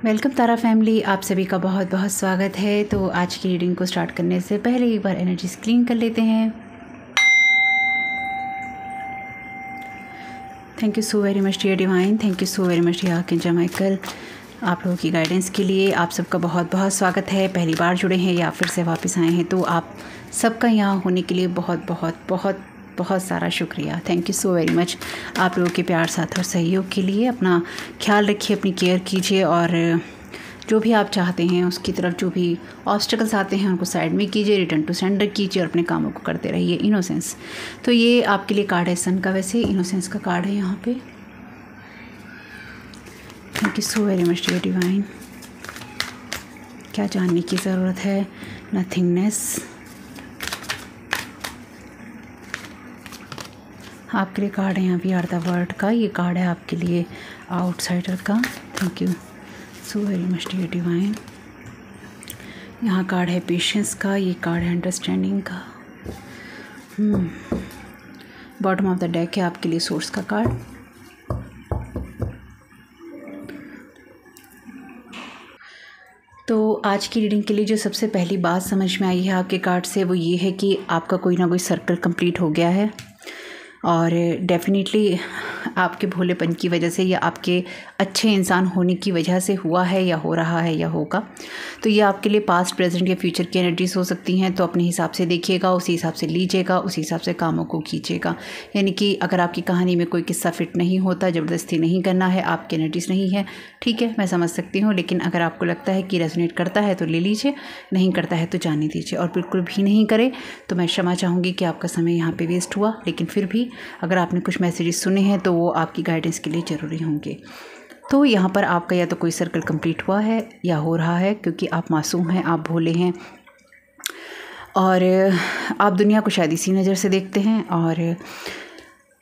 Welcome तारा family, आप सभी का बहुत बहुत स्वागत है। तो आज की रीडिंग को स्टार्ट करने से पहले एक बार एनर्जी क्लीन कर लेते हैं। Thank you so very much dear divine, thank you so very much dear archangel Michael, आप लोगों की गाइडेंस के लिए आप सबका बहुत बहुत स्वागत है। पहली बार जुड़े हैं या फिर से वापस आए हैं तो आप सबका यहाँ होने के लिए बहुत बहुत बहुत बहुत सारा शुक्रिया। Thank you so very much आप लोगों के प्यार, साथ और सहयोग के लिए। अपना ख्याल रखिए, अपनी केयर कीजिए और जो भी आप चाहते हैं उसकी तरफ जो भी ऑब्स्टिकल्स आते हैं उनको साइड में कीजिए, रिटर्न टू सेंडर कीजिए और अपने कामों को करते रहिए। इनोसेंस, तो ये आपके लिए कार्ड है सन का, वैसे इनोसेंस का कार्ड है यहाँ पे। Thank you so very much dear divine. क्या जानने की ज़रूरत है? नथिंगनेस आपके लिए कार्ड है यहाँ पे। आर द वर्ड का ये कार्ड है आपके लिए, आउटसाइडर का। Thank you so very much dear divine. यहाँ कार्ड है पेशेंस का, ये कार्ड है अंडरस्टैंडिंग का। बॉटम ऑफ द डेक है आपके लिए सोर्स का कार्ड। तो आज की रीडिंग के लिए जो सबसे पहली बात समझ में आई है आपके कार्ड से वो ये है कि आपका कोई ना कोई सर्कल कंप्लीट हो गया है और डेफिनेटली आपके भोलेपन की वजह से या आपके अच्छे इंसान होने की वजह से हुआ है या हो रहा है या होगा। तो ये आपके लिए पास्ट, प्रेजेंट या फ्यूचर की एनर्जीज हो सकती हैं। तो अपने हिसाब से देखिएगा, उसी हिसाब से लीजिएगा, उसी हिसाब से कामों को कीजिएगा। यानी कि अगर आपकी कहानी में कोई किस्सा फिट नहीं होता, ज़बरदस्ती नहीं करना है, आपकी एनर्जीज नहीं है, ठीक है, मैं समझ सकती हूँ। लेकिन अगर आपको लगता है कि रेजोनेट करता है तो ले लीजिए, नहीं करता है तो जाने दीजिए और बिल्कुल भी नहीं करे तो मैं क्षमा चाहूँगी कि आपका समय यहाँ पर वेस्ट हुआ। लेकिन फिर भी अगर आपने कुछ मैसेजेस सुने हैं तो वो आपकी गाइडेंस के लिए ज़रूरी होंगे। तो यहाँ पर आपका या तो कोई सर्कल कंप्लीट हुआ है या हो रहा है, क्योंकि आप मासूम हैं, आप भोले हैं और आप दुनिया को शायद इसी नज़र से देखते हैं। और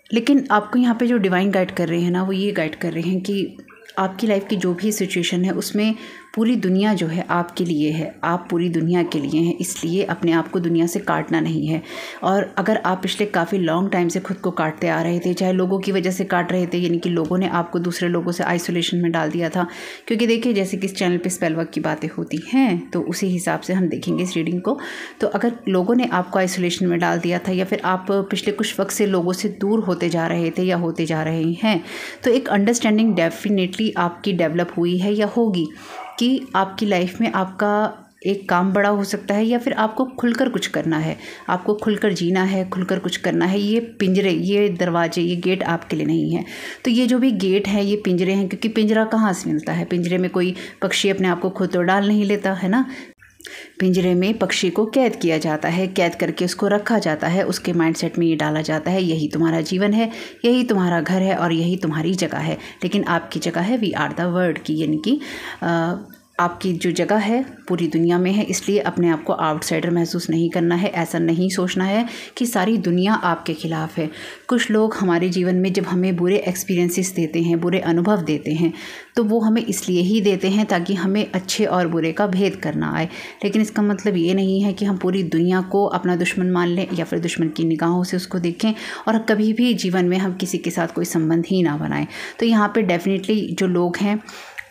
लेकिन आपको यहाँ पे जो डिवाइन गाइड कर रहे हैं ना, वो ये गाइड कर रहे हैं कि आपकी लाइफ की जो भी सिचुएशन है उसमें पूरी दुनिया जो है आपके लिए है, आप पूरी दुनिया के लिए हैं। इसलिए अपने आप को दुनिया से काटना नहीं है। और अगर आप पिछले काफ़ी लॉन्ग टाइम से खुद को काटते आ रहे थे, चाहे लोगों की वजह से काट रहे थे, यानी कि लोगों ने आपको दूसरे लोगों से आइसोलेशन में डाल दिया था, क्योंकि देखिए जैसे कि इस चैनल पे स्पेल वर्क की बातें होती हैं तो उसी हिसाब से हम देखेंगे इस रीडिंग को। तो अगर लोगों ने आपको आइसोलेशन में डाल दिया था या फिर आप पिछले कुछ वक्त से लोगों से दूर होते जा रहे थे या होते जा रहे हैं, तो एक अंडरस्टैंडिंग डेफिनेटली आपकी डेवलप हुई है या होगी कि आपकी लाइफ में आपका एक काम बड़ा हो सकता है या फिर आपको खुलकर कुछ करना है, आपको खुलकर जीना है, खुलकर कुछ करना है। ये पिंजरे, ये दरवाजे, ये गेट आपके लिए नहीं है। तो ये जो भी गेट है ये पिंजरे हैं, क्योंकि पिंजरा कहाँ से मिलता है? पिंजरे में कोई पक्षी अपने आप को खुद तो डाल नहीं लेता है ना। पिंजरे में पक्षी को कैद किया जाता है, कैद करके उसको रखा जाता है, उसके माइंडसेट में ये डाला जाता है यही तुम्हारा जीवन है, यही तुम्हारा घर है और यही तुम्हारी जगह है। लेकिन आपकी जगह है वी आर द वर्ल्ड की, यानी कि आपकी जो जगह है पूरी दुनिया में है। इसलिए अपने आप को आउटसाइडर महसूस नहीं करना है। ऐसा नहीं सोचना है कि सारी दुनिया आपके खिलाफ है। कुछ लोग हमारे जीवन में जब हमें बुरे एक्सपीरियंसेस देते हैं, बुरे अनुभव देते हैं, तो वो हमें इसलिए ही देते हैं ताकि हमें अच्छे और बुरे का भेद करना आए। लेकिन इसका मतलब ये नहीं है कि हम पूरी दुनिया को अपना दुश्मन मान लें या फिर दुश्मन की निगाहों से उसको देखें और कभी भी जीवन में हम किसी के साथ कोई संबंध ही ना बनाएं। तो यहाँ पे डेफिनेटली जो लोग हैं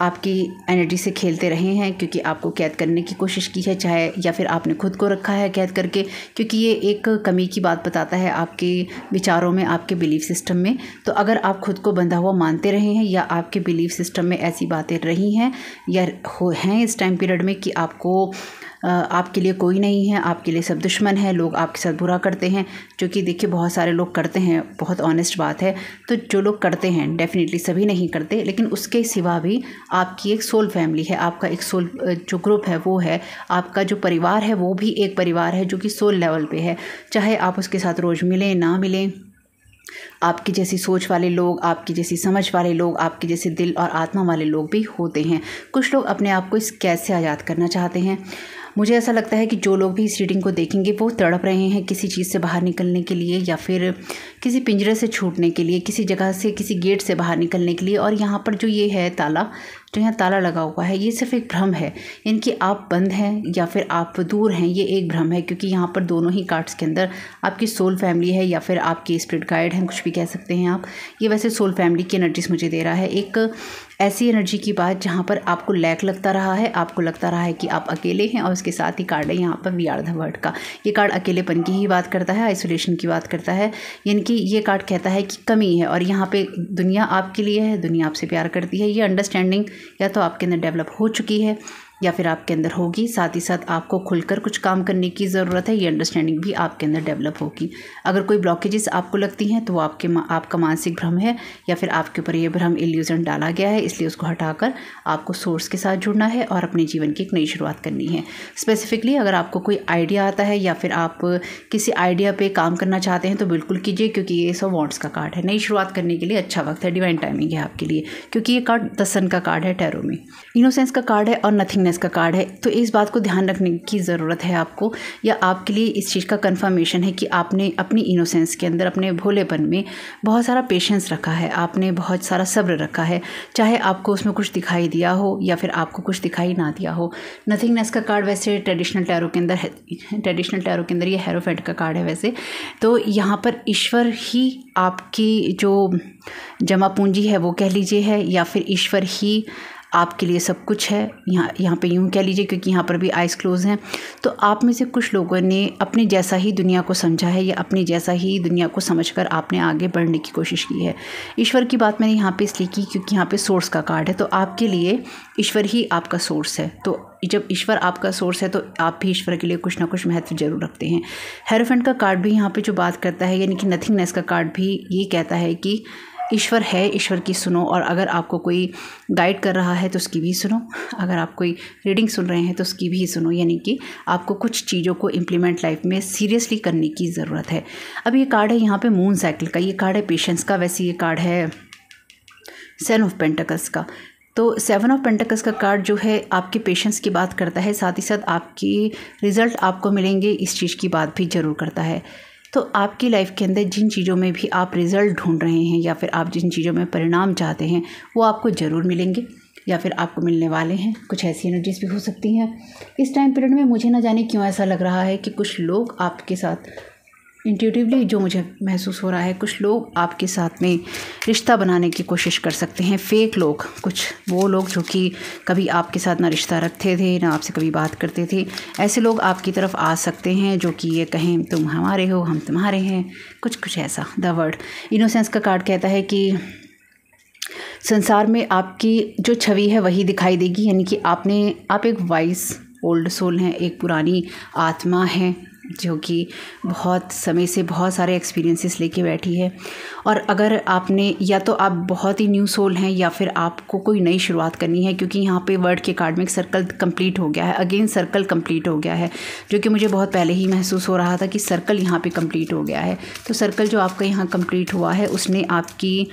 आपकी एनर्जी से खेलते रहे हैं, क्योंकि आपको कैद करने की कोशिश की है, चाहे या फिर आपने खुद को रखा है कैद करके, क्योंकि ये एक कमी की बात बताता है आपके विचारों में, आपके बिलीफ सिस्टम में। तो अगर आप खुद को बंधा हुआ मानते रहे हैं या आपके बिलीफ सिस्टम में ऐसी बातें रही हैं या हैं इस टाइम पीरियड में कि आपके लिए कोई नहीं है, आपके लिए सब दुश्मन है, लोग आपके साथ बुरा करते हैं, जो कि देखिए बहुत सारे लोग करते हैं, बहुत ऑनेस्ट बात है। तो जो लोग करते हैं डेफिनेटली सभी नहीं करते, लेकिन उसके सिवा भी आपकी एक सोल फैमिली है, आपका एक सोल जो ग्रुप है वो है, आपका जो परिवार है वो भी एक परिवार है जो कि सोल लेवल पे है। चाहे आप उसके साथ रोज़ मिलें ना मिलें, आपकी जैसी सोच वाले लोग, आपकी जैसी समझ वाले लोग, आपके जैसे दिल और आत्मा वाले लोग भी होते हैं। कुछ लोग अपने आप को इस कैद से आज़ाद करना चाहते हैं। मुझे ऐसा लगता है कि जो लोग भी इस रीडिंग को देखेंगे वो तड़प रहे हैं किसी चीज़ से बाहर निकलने के लिए या फिर किसी पिंजरे से छूटने के लिए, किसी जगह से, किसी गेट से बाहर निकलने के लिए। और यहाँ पर जो ये है ताला, जो यहाँ ताला लगा हुआ है, ये सिर्फ एक भ्रम है। यानी कि आप बंद हैं या फिर आप दूर हैं, ये एक भ्रम है, क्योंकि यहाँ पर दोनों ही कार्ड्स के अंदर आपकी सोल फैमिली है या फिर आपकी स्पिरिट गाइड हैं, कुछ भी कह सकते हैं आप। ये वैसे सोल फैमिली की एनर्जीज मुझे दे रहा है। एक ऐसी एनर्जी की बात जहाँ पर आपको लैक लगता रहा है, आपको लगता रहा है कि आप अकेले हैं। और उसके साथ ही कार्ड है यहाँ पर वी आर द वर्ड का। ये कार्ड अकेलेपन की ही बात करता है, आइसोलेशन की बात करता है, यानी कि ये कार्ड कहता है कि कमी है। और यहाँ पे दुनिया आपके लिए है, दुनिया आपसे प्यार करती है। ये अंडरस्टैंडिंग या तो आपके अंदर डेवलप हो चुकी है या फिर आपके अंदर होगी। साथ ही साथ आपको खुलकर कुछ काम करने की ज़रूरत है, ये अंडरस्टैंडिंग भी आपके अंदर डेवलप होगी। अगर कोई ब्लॉकेजेस आपको लगती हैं तो वो आपका मानसिक भ्रम है, या फिर आपके ऊपर ये भ्रम इल्यूजन डाला गया है, इसलिए उसको हटाकर आपको सोर्स के साथ जुड़ना है और अपने जीवन की एक नई शुरुआत करनी है। स्पेसिफिकली अगर आपको कोई आइडिया आता है या फिर आप किसी आइडिया पे काम करना चाहते हैं तो बिल्कुल कीजिए, क्योंकि ये एस ऑफ वॉन्ड्स का कार्ड है। नई शुरुआत करने के लिए अच्छा वक्त है, डिवाइन टाइमिंग है आपके लिए, क्योंकि ये कार्ड द सन का कार्ड है टैरो में। इनोसेंस का कार्ड है और नथिंगनेस का कार्ड है। तो इस बात को ध्यान रखने की ज़रूरत है आपको, या आपके लिए इस चीज़ का कंफर्मेशन है कि आपने अपनी इनोसेंस के अंदर, अपने भोलेपन में बहुत सारा पेशेंस रखा है, आपने बहुत सारा सब्र रखा है, चाहे आपको उसमें कुछ दिखाई दिया हो या फिर आपको कुछ दिखाई ना दिया हो। नथिंगनेस का कार्ड वैसे ट्रेडिशनल टैरो के अंदर ये हेरोफेंट का कार्ड है वैसे। तो यहाँ पर ईश्वर ही आपकी जो जमा पूंजी है वो कह लीजिए है, या फिर ईश्वर ही आपके लिए सब कुछ है। यहाँ पे यूँ कह लीजिए, क्योंकि यहाँ पर भी आइज़ क्लोज हैं। तो आप में से कुछ लोगों ने अपने जैसा ही दुनिया को समझा है, या अपने जैसा ही दुनिया को समझकर आपने आगे बढ़ने की कोशिश की है। ईश्वर की बात मैंने यहाँ पे इसलिए की क्योंकि यहाँ पे सोर्स का कार्ड है, तो आपके लिए ईश्वर ही आपका सोर्स है। तो जब ईश्वर आपका सोर्स है तो आप भी ईश्वर के लिए कुछ ना कुछ महत्व जरूर रखते हैं। हेरोफेंट का कार्ड भी यहाँ पे जो बात करता है, यानी कि नथिंगनेस का कार्ड भी ये कहता है कि ईश्वर है, ईश्वर की सुनो। और अगर आपको कोई गाइड कर रहा है तो उसकी भी सुनो, अगर आप कोई रीडिंग सुन रहे हैं तो उसकी भी सुनो, यानी कि आपको कुछ चीज़ों को इम्प्लीमेंट लाइफ में सीरियसली करने की ज़रूरत है। अब ये कार्ड है यहाँ पे मून साइकिल का, ये कार्ड है पेशेंस का। वैसे ये कार्ड है 7 ऑफ पेंटिकल्स का। तो 7 ऑफ पेंटिकल्स का कार्ड जो है आपके पेशेंस की बात करता है, साथ ही साथ आपकी रिज़ल्ट आपको मिलेंगे इस चीज़ की बात भी ज़रूर करता है। तो आपकी लाइफ के अंदर जिन चीज़ों में भी आप रिज़ल्ट ढूंढ रहे हैं या फिर आप जिन चीज़ों में परिणाम चाहते हैं वो आपको ज़रूर मिलेंगे, या फिर आपको मिलने वाले हैं। कुछ ऐसी एनर्जीज भी हो सकती हैं इस टाइम पीरियड में। मुझे ना जाने क्यों ऐसा लग रहा है कि कुछ लोग आपके साथ इंट्यूटिवली, जो मुझे महसूस हो रहा है, कुछ लोग आपके साथ में रिश्ता बनाने की कोशिश कर सकते हैं। फेक लोग, कुछ वो लोग जो कि कभी आपके साथ ना रिश्ता रखते थे, ना आपसे कभी बात करते थे, ऐसे लोग आपकी तरफ आ सकते हैं जो कि ये कहें तुम हमारे हो, हम तुम्हारे हैं, कुछ ऐसा। द वर्ड इनोसेंस का कार्ड कहता है कि संसार में आपकी जो छवि है वही दिखाई देगी, यानी कि आप एक वाइस ओल्ड सोल हैं, एक पुरानी आत्मा है जो कि बहुत समय से बहुत सारे एक्सपीरियंसेस लेके बैठी है। और अगर आपने, या तो आप बहुत ही न्यू सोल हैं या फिर आपको कोई नई शुरुआत करनी है, क्योंकि यहाँ पे वर्ड के कार्ड में एक सर्कल कंप्लीट हो गया है, अगेन सर्कल कंप्लीट हो गया है, जो कि मुझे बहुत पहले ही महसूस हो रहा था कि सर्कल यहाँ पे कंप्लीट हो गया है। तो सर्कल जो आपका यहाँ कंप्लीट हुआ है उसने आपकी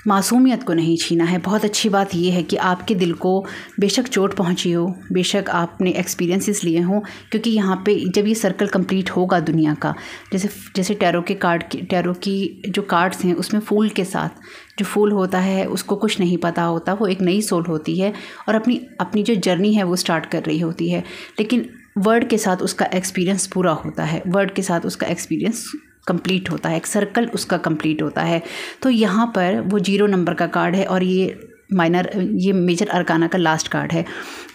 मासूमियत को नहीं छीना है। बहुत अच्छी बात यह है कि आपके दिल को बेशक चोट पहुंची हो, बेशक आपने एक्सपीरियंसेस लिए हों, क्योंकि यहाँ पे जब ये सर्कल कंप्लीट होगा दुनिया का, जैसे टैरो की जो कार्ड्स हैं उसमें फूल के साथ, जो फूल होता है उसको कुछ नहीं पता होता, वो एक नई सोल होती है और अपनी जो जर्नी है वो स्टार्ट कर रही होती है। लेकिन वर्ड के साथ उसका एक्सपीरियंस पूरा होता है, वर्ड के साथ उसका एक्सपीरियंस कंप्लीट होता है, एक सर्कल उसका कंप्लीट होता है। तो यहाँ पर वो 0 नंबर का कार्ड है और ये मेजर अरकाना का लास्ट कार्ड है।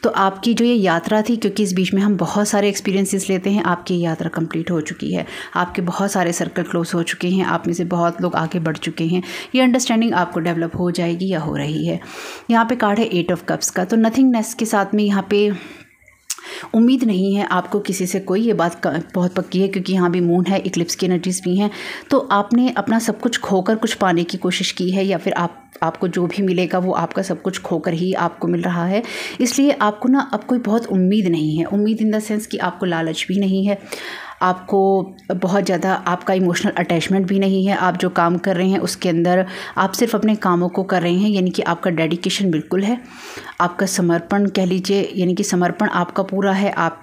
तो आपकी जो ये यात्रा थी, क्योंकि इस बीच में हम बहुत सारे एक्सपीरियंसेस लेते हैं, आपकी यात्रा कंप्लीट हो चुकी है, आपके बहुत सारे सर्कल क्लोज हो चुके हैं, आप में से बहुत लोग आगे बढ़ चुके हैं। ये अंडरस्टैंडिंग आपको डेवलप हो जाएगी या हो रही है। यहाँ पे कार्ड है 8 ऑफ कप्स का। तो नथिंगनेस के साथ में यहाँ पे उम्मीद नहीं है आपको किसी से कोई, ये बात बहुत पक्की है, क्योंकि यहाँ भी मून है, इक्लिप्स की एनर्जीज भी हैं। तो आपने अपना सब कुछ खोकर कुछ पाने की कोशिश की है, या फिर आपको जो भी मिलेगा वो आपका सब कुछ खोकर ही आपको मिल रहा है। इसलिए आपको ना अब कोई बहुत उम्मीद नहीं है, उम्मीद इन द सेंस कि आपको लालच भी नहीं है, आपको बहुत ज़्यादा आपका इमोशनल अटैचमेंट भी नहीं है। आप जो काम कर रहे हैं उसके अंदर आप सिर्फ अपने कामों को कर रहे हैं, यानी कि आपका डेडिकेशन बिल्कुल है, आपका समर्पण कह लीजिए, यानी कि समर्पण आपका पूरा है। आप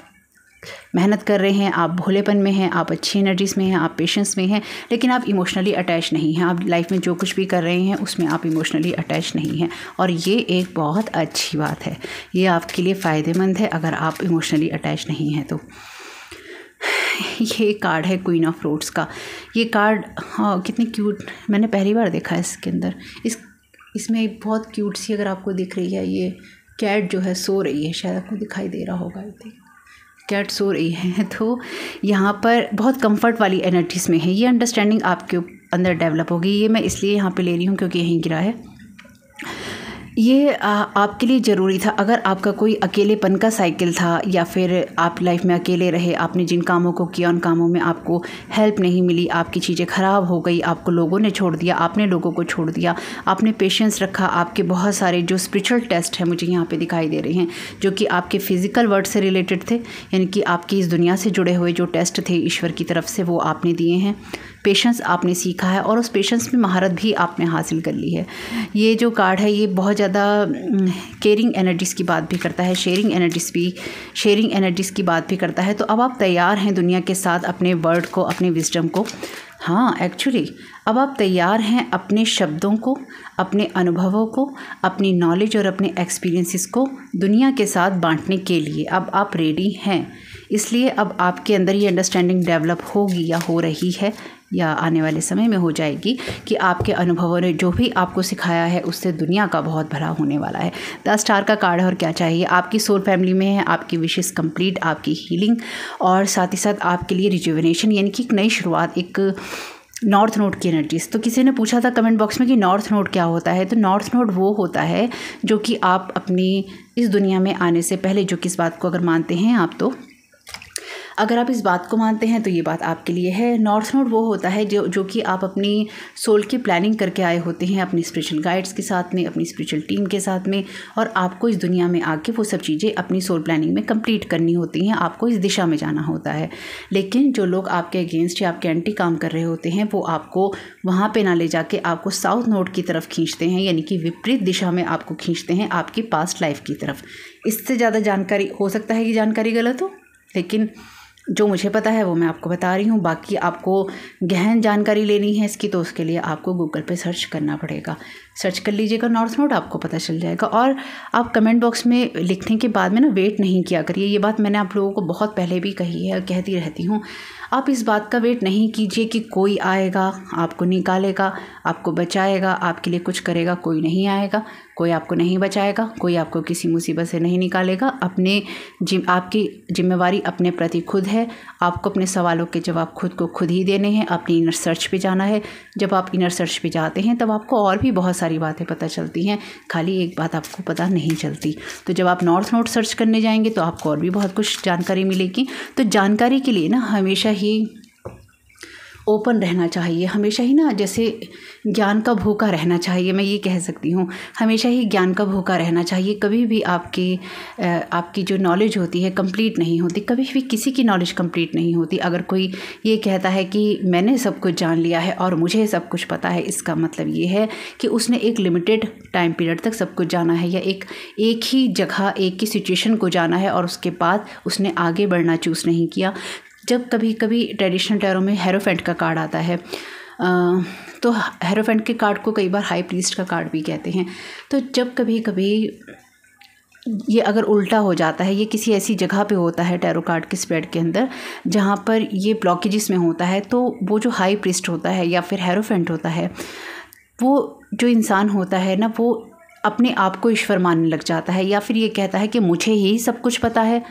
मेहनत कर रहे हैं, आप भोलेपन में हैं, आप अच्छी एनर्जीज़ में हैं, आप पेशेंस में हैं, लेकिन आप इमोशनली अटैच नहीं हैं। आप लाइफ में जो कुछ भी कर रहे हैं उसमें आप इमोशनली अटैच नहीं हैं, और ये एक बहुत अच्छी बात है, ये आपके लिए फ़ायदेमंद है अगर आप इमोशनली अटैच नहीं हैं तो। ये कार्ड है क्वीन ऑफ रोड्स का। ये कार्ड, हाँ, कितनी क्यूट, मैंने पहली बार देखा है इसके अंदर। इसमें एक बहुत क्यूट सी अगर आपको दिख रही है ये कैट जो है सो रही है, शायद आपको दिखाई दे रहा होगा। कैट सो रही है। तो यहाँ पर बहुत कंफर्ट वाली एनर्जीज में है, ये अंडरस्टैंडिंग आपके अंदर डेवलप होगी। ये मैं इसलिए यहाँ पे ले रही हूँ क्योंकि यहीं गिरा है। ये आपके लिए ज़रूरी था। अगर आपका कोई अकेलेपन का साइकिल था या फिर आप लाइफ में अकेले रहे, आपने जिन कामों को किया उन कामों में आपको हेल्प नहीं मिली, आपकी चीज़ें ख़राब हो गई, आपको लोगों ने छोड़ दिया, आपने लोगों को छोड़ दिया, आपने पेशेंस रखा, आपके बहुत सारे जो स्पिरिचुअल टेस्ट हैं मुझे यहाँ पे दिखाई दे रहे हैं जो कि आपके फिज़िकल वर्ल्ड से रिलेटेड थे, यानी कि आपकी इस दुनिया से जुड़े हुए जो टेस्ट थे ईश्वर की तरफ से वो आपने दिए हैं। पेशेंस आपने सीखा है और उस पेशेंस में महारत भी आपने हासिल कर ली है। ये जो कार्ड है ये बहुत ज़्यादा केयरिंग एनर्जीज़ की बात भी करता है, शेयरिंग एनर्जीज़ की बात भी करता है। तो अब आप तैयार हैं दुनिया के साथ अपने वर्ड को, अपने विजडम को, हाँ एक्चुअली अब आप तैयार हैं अपने शब्दों को, अपने अनुभवों को, अपनी नॉलेज और अपने एक्सपीरियंसेस को दुनिया के साथ बांटने के लिए। अब आप रेडी हैं, इसलिए अब आपके अंदर ये अंडरस्टैंडिंग डेवलप होगी या हो रही है या आने वाले समय में हो जाएगी कि आपके अनुभवों ने जो भी आपको सिखाया है उससे दुनिया का बहुत भला होने वाला है। 10 स्टार का कार्ड है और क्या चाहिए, आपकी सोल फैमिली में है, आपकी विशेस कंप्लीट, आपकी हीलिंग और साथ ही साथ आपके लिए रिजुविनेशन यानी कि एक नई शुरुआत, एक नॉर्थ नोड की एनर्जीज। तो किसी ने पूछा था कमेंट बॉक्स में कि नॉर्थ नोड क्या होता है। तो नॉर्थ नोड वो होता है जो कि आप अपनी इस दुनिया में आने से पहले, जो कि इस बात को अगर मानते हैं आप, तो अगर आप इस बात को मानते हैं तो ये बात आपके लिए है। नॉर्थ नोड वो होता है जो कि आप अपनी सोल की प्लानिंग करके आए होते हैं अपनी स्पिरिचुअल गाइड्स के साथ में, अपनी स्पिरिचुअल टीम के साथ में, और आपको इस दुनिया में आके वो सब चीज़ें अपनी सोल प्लानिंग में कंप्लीट करनी होती हैं, आपको इस दिशा में जाना होता है। लेकिन जो लोग आपके अगेंस्ट या आपके एंटी काम कर रहे होते हैं वो आपको वहाँ पर ना ले जाके आपको साउथ नोड की तरफ खींचते हैं, यानी कि विपरीत दिशा में आपको खींचते हैं, आपकी पास्ट लाइफ की तरफ। इससे ज़्यादा जानकारी, हो सकता है कि जानकारी गलत हो, लेकिन जो मुझे पता है वो मैं आपको बता रही हूँ। बाकी आपको गहन जानकारी लेनी है इसकी तो उसके लिए आपको गूगल पे सर्च करना पड़ेगा। सर्च कर लीजिएगा नॉर्थ नोड, आपको पता चल जाएगा। और आप कमेंट बॉक्स में लिखने के बाद में ना वेट नहीं किया करिए। ये बात मैंने आप लोगों को बहुत पहले भी कही है और कहती रहती हूँ। आप इस बात का वेट नहीं कीजिए कि कोई आएगा आपको निकालेगा, आपको बचाएगा, आपके लिए कुछ करेगा। कोई नहीं आएगा, कोई आपको नहीं बचाएगा, कोई आपको किसी मुसीबत से नहीं निकालेगा। आपकी जिम्मेवारी अपने प्रति खुद है। आपको अपने सवालों के जवाब खुद ही देने हैं। अपनी इनर सर्च पे जाना है। जब आप इनर सर्च पे जाते हैं तब आपको और भी बहुत सारी बातें पता चलती हैं, खाली एक बात आपको पता नहीं चलती। तो जब आप नॉर्थ नोड सर्च करने जाएंगे तो आपको और भी बहुत कुछ जानकारी मिलेगी। तो जानकारी के लिए ना हमेशा ही ओपन रहना चाहिए, हमेशा ही ना जैसे ज्ञान का भूखा रहना चाहिए, मैं ये कह सकती हूँ। हमेशा ही ज्ञान का भूखा रहना चाहिए। कभी भी आपकी जो नॉलेज होती है कंप्लीट नहीं होती, कभी भी किसी की नॉलेज कंप्लीट नहीं होती। अगर कोई ये कहता है कि मैंने सब कुछ जान लिया है और मुझे सब कुछ पता है, इसका मतलब ये है कि उसने एक लिमिटेड टाइम पीरियड तक सब कुछ जाना है, या एक ही जगह एक ही सिचुएशन को जाना है और उसके बाद उसने आगे बढ़ना चूज़ नहीं किया। जब कभी कभी ट्रेडिशनल टैरो में हेरोफेंट का कार्ड आता है, तो हेरोफेंट के कार्ड को कई बार हाई प्रीस्ट का कार्ड भी कहते हैं। तो जब कभी कभी ये अगर उल्टा हो जाता है, ये किसी ऐसी जगह पे होता है टैरो कार्ड के स्प्रेड के अंदर जहाँ पर ये ब्लॉकेजेस में होता है, तो वो जो हाई प्रीस्ट होता है या फिर हेरोफेंट होता है, वो जो इंसान होता है ना, वो अपने आप को ईश्वर मानने लग जाता है, या फिर ये कहता है कि मुझे ही सब कुछ पता है,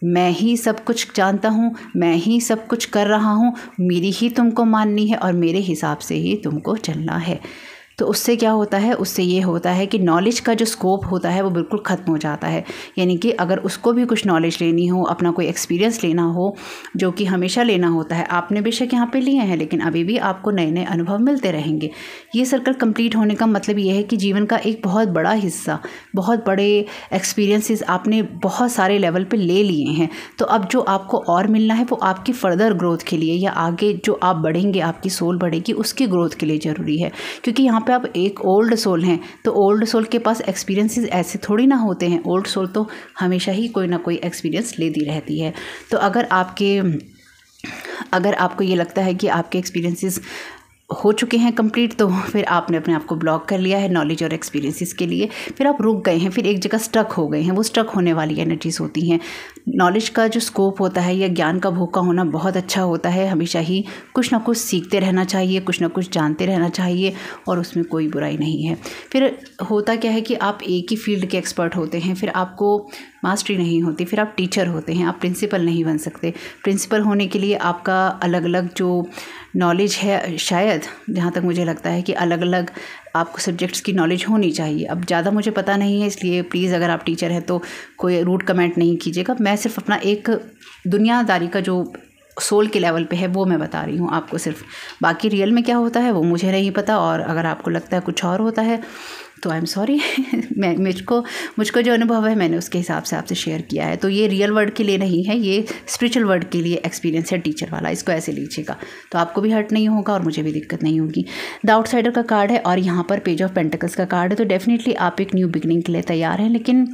मैं ही सब कुछ जानता हूँ, मैं ही सब कुछ कर रहा हूँ, मेरी ही तुमको माननी है और मेरे हिसाब से ही तुमको चलना है। तो उससे क्या होता है, उससे ये होता है कि नॉलेज का जो स्कोप होता है वो बिल्कुल ख़त्म हो जाता है। यानी कि अगर उसको भी कुछ नॉलेज लेनी हो, अपना कोई एक्सपीरियंस लेना हो, जो कि हमेशा लेना होता है, आपने बेशक यहाँ पे लिए हैं लेकिन अभी भी आपको नए नए अनुभव मिलते रहेंगे। ये सर्कल कंप्लीट होने का मतलब ये है कि जीवन का एक बहुत बड़ा हिस्सा, बहुत बड़े एक्सपीरियंसेस आपने बहुत सारे लेवल पर ले लिए हैं। तो अब जो आपको और मिलना है वो आपकी फर्दर ग्रोथ के लिए, या आगे जो आप बढ़ेंगे, आपकी सोल बढ़ेगी, उसकी ग्रोथ के लिए ज़रूरी है। क्योंकि यहाँ पे आप एक ओल्ड सोल हैं, तो ओल्ड सोल के पास एक्सपीरियंसेस ऐसे थोड़ी ना होते हैं। ओल्ड सोल तो हमेशा ही कोई ना कोई एक्सपीरियंस लेती रहती है। तो अगर आपको ये लगता है कि आपके एक्सपीरियंसेस हो चुके हैं कंप्लीट, तो फिर आपने अपने आप को ब्लॉक कर लिया है नॉलेज और एक्सपीरियंसेस के लिए, फिर आप रुक गए हैं, फिर एक जगह स्टक हो गए हैं। वो स्टक होने वाली एनर्जीज होती हैं। नॉलेज का जो स्कोप होता है या ज्ञान का भूखा होना बहुत अच्छा होता है। हमेशा ही कुछ ना कुछ सीखते रहना चाहिए, कुछ ना कुछ जानते रहना चाहिए, और उसमें कोई बुराई नहीं है। फिर होता क्या है कि आप एक ही फील्ड के एक्सपर्ट होते हैं, फिर आपको मास्टरी नहीं होती, फिर आप टीचर होते हैं, आप प्रिंसिपल नहीं बन सकते। प्रिंसिपल होने के लिए आपका अलग अलग जो नॉलेज है, शायद जहाँ तक मुझे लगता है कि अलग अलग आपको सब्जेक्ट्स की नॉलेज होनी चाहिए। अब ज़्यादा मुझे पता नहीं है, इसलिए प्लीज़ अगर आप टीचर हैं तो कोई रूड कमेंट नहीं कीजिएगा। मैं सिर्फ अपना एक दुनियादारी का जो सोल के लेवल पे है वो मैं बता रही हूँ आपको सिर्फ। बाकी रियल में क्या होता है वो मुझे नहीं पता, और अगर आपको लगता है कुछ और होता है तो आई एम सॉरी। मुझको जो अनुभव है मैंने उसके हिसाब से आपसे शेयर किया है। तो ये रियल वर्ल्ड के लिए नहीं है, ये स्पिरिचुअल वर्ल्ड के लिए एक्सपीरियंस है टीचर वाला। इसको ऐसे लीजिएगा तो आपको भी हर्ट नहीं होगा और मुझे भी दिक्कत नहीं होगी। द आउटसाइडर का कार्ड है और यहाँ पर पेज ऑफ पेंटिकल्स का कार्ड है। तो डेफिनेटली आप एक न्यू बिगनिंग के लिए तैयार हैं, लेकिन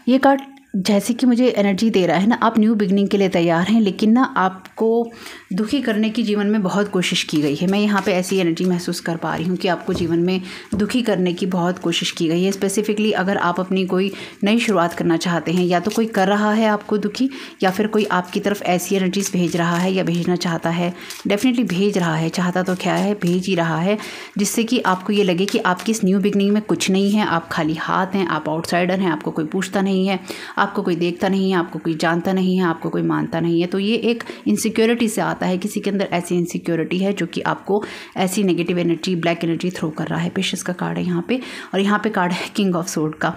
ये कार्ड जैसे कि मुझे एनर्जी दे रहा है ना, आप न्यू बिगनिंग के लिए तैयार हैं, लेकिन ना आपको दुखी करने की जीवन में बहुत कोशिश की गई है। मैं यहाँ पे ऐसी एनर्जी महसूस कर पा रही हूँ कि आपको जीवन में दुखी करने की बहुत कोशिश की गई है। स्पेसिफिकली अगर आप अपनी कोई नई शुरुआत करना चाहते हैं, या तो कोई कर रहा है आपको दुखी, या फिर कोई आपकी तरफ ऐसी एनर्जीज भेज रहा है या भेजना चाहता है। डेफिनेटली भेज रहा है, चाहता तो क्या है, भेज ही रहा है, जिससे कि आपको ये लगे कि आपकी इस न्यू बिगनिंग में कुछ नहीं है, आप खाली हाथ हैं, आप आउटसाइडर हैं, आपको कोई पूछता नहीं है, आपको कोई देखता नहीं है, आपको कोई जानता नहीं है, आपको कोई मानता नहीं है। तो ये एक इनसिक्योरिटी से आता है, किसी के अंदर ऐसी इनसिक्योरिटी है जो कि आपको ऐसी negative energy, black energy throw कर रहा है। पेशेंस का कार्ड है यहाँ पे, और यहाँ पे कार्ड है किंग ऑफ सोर्ड का।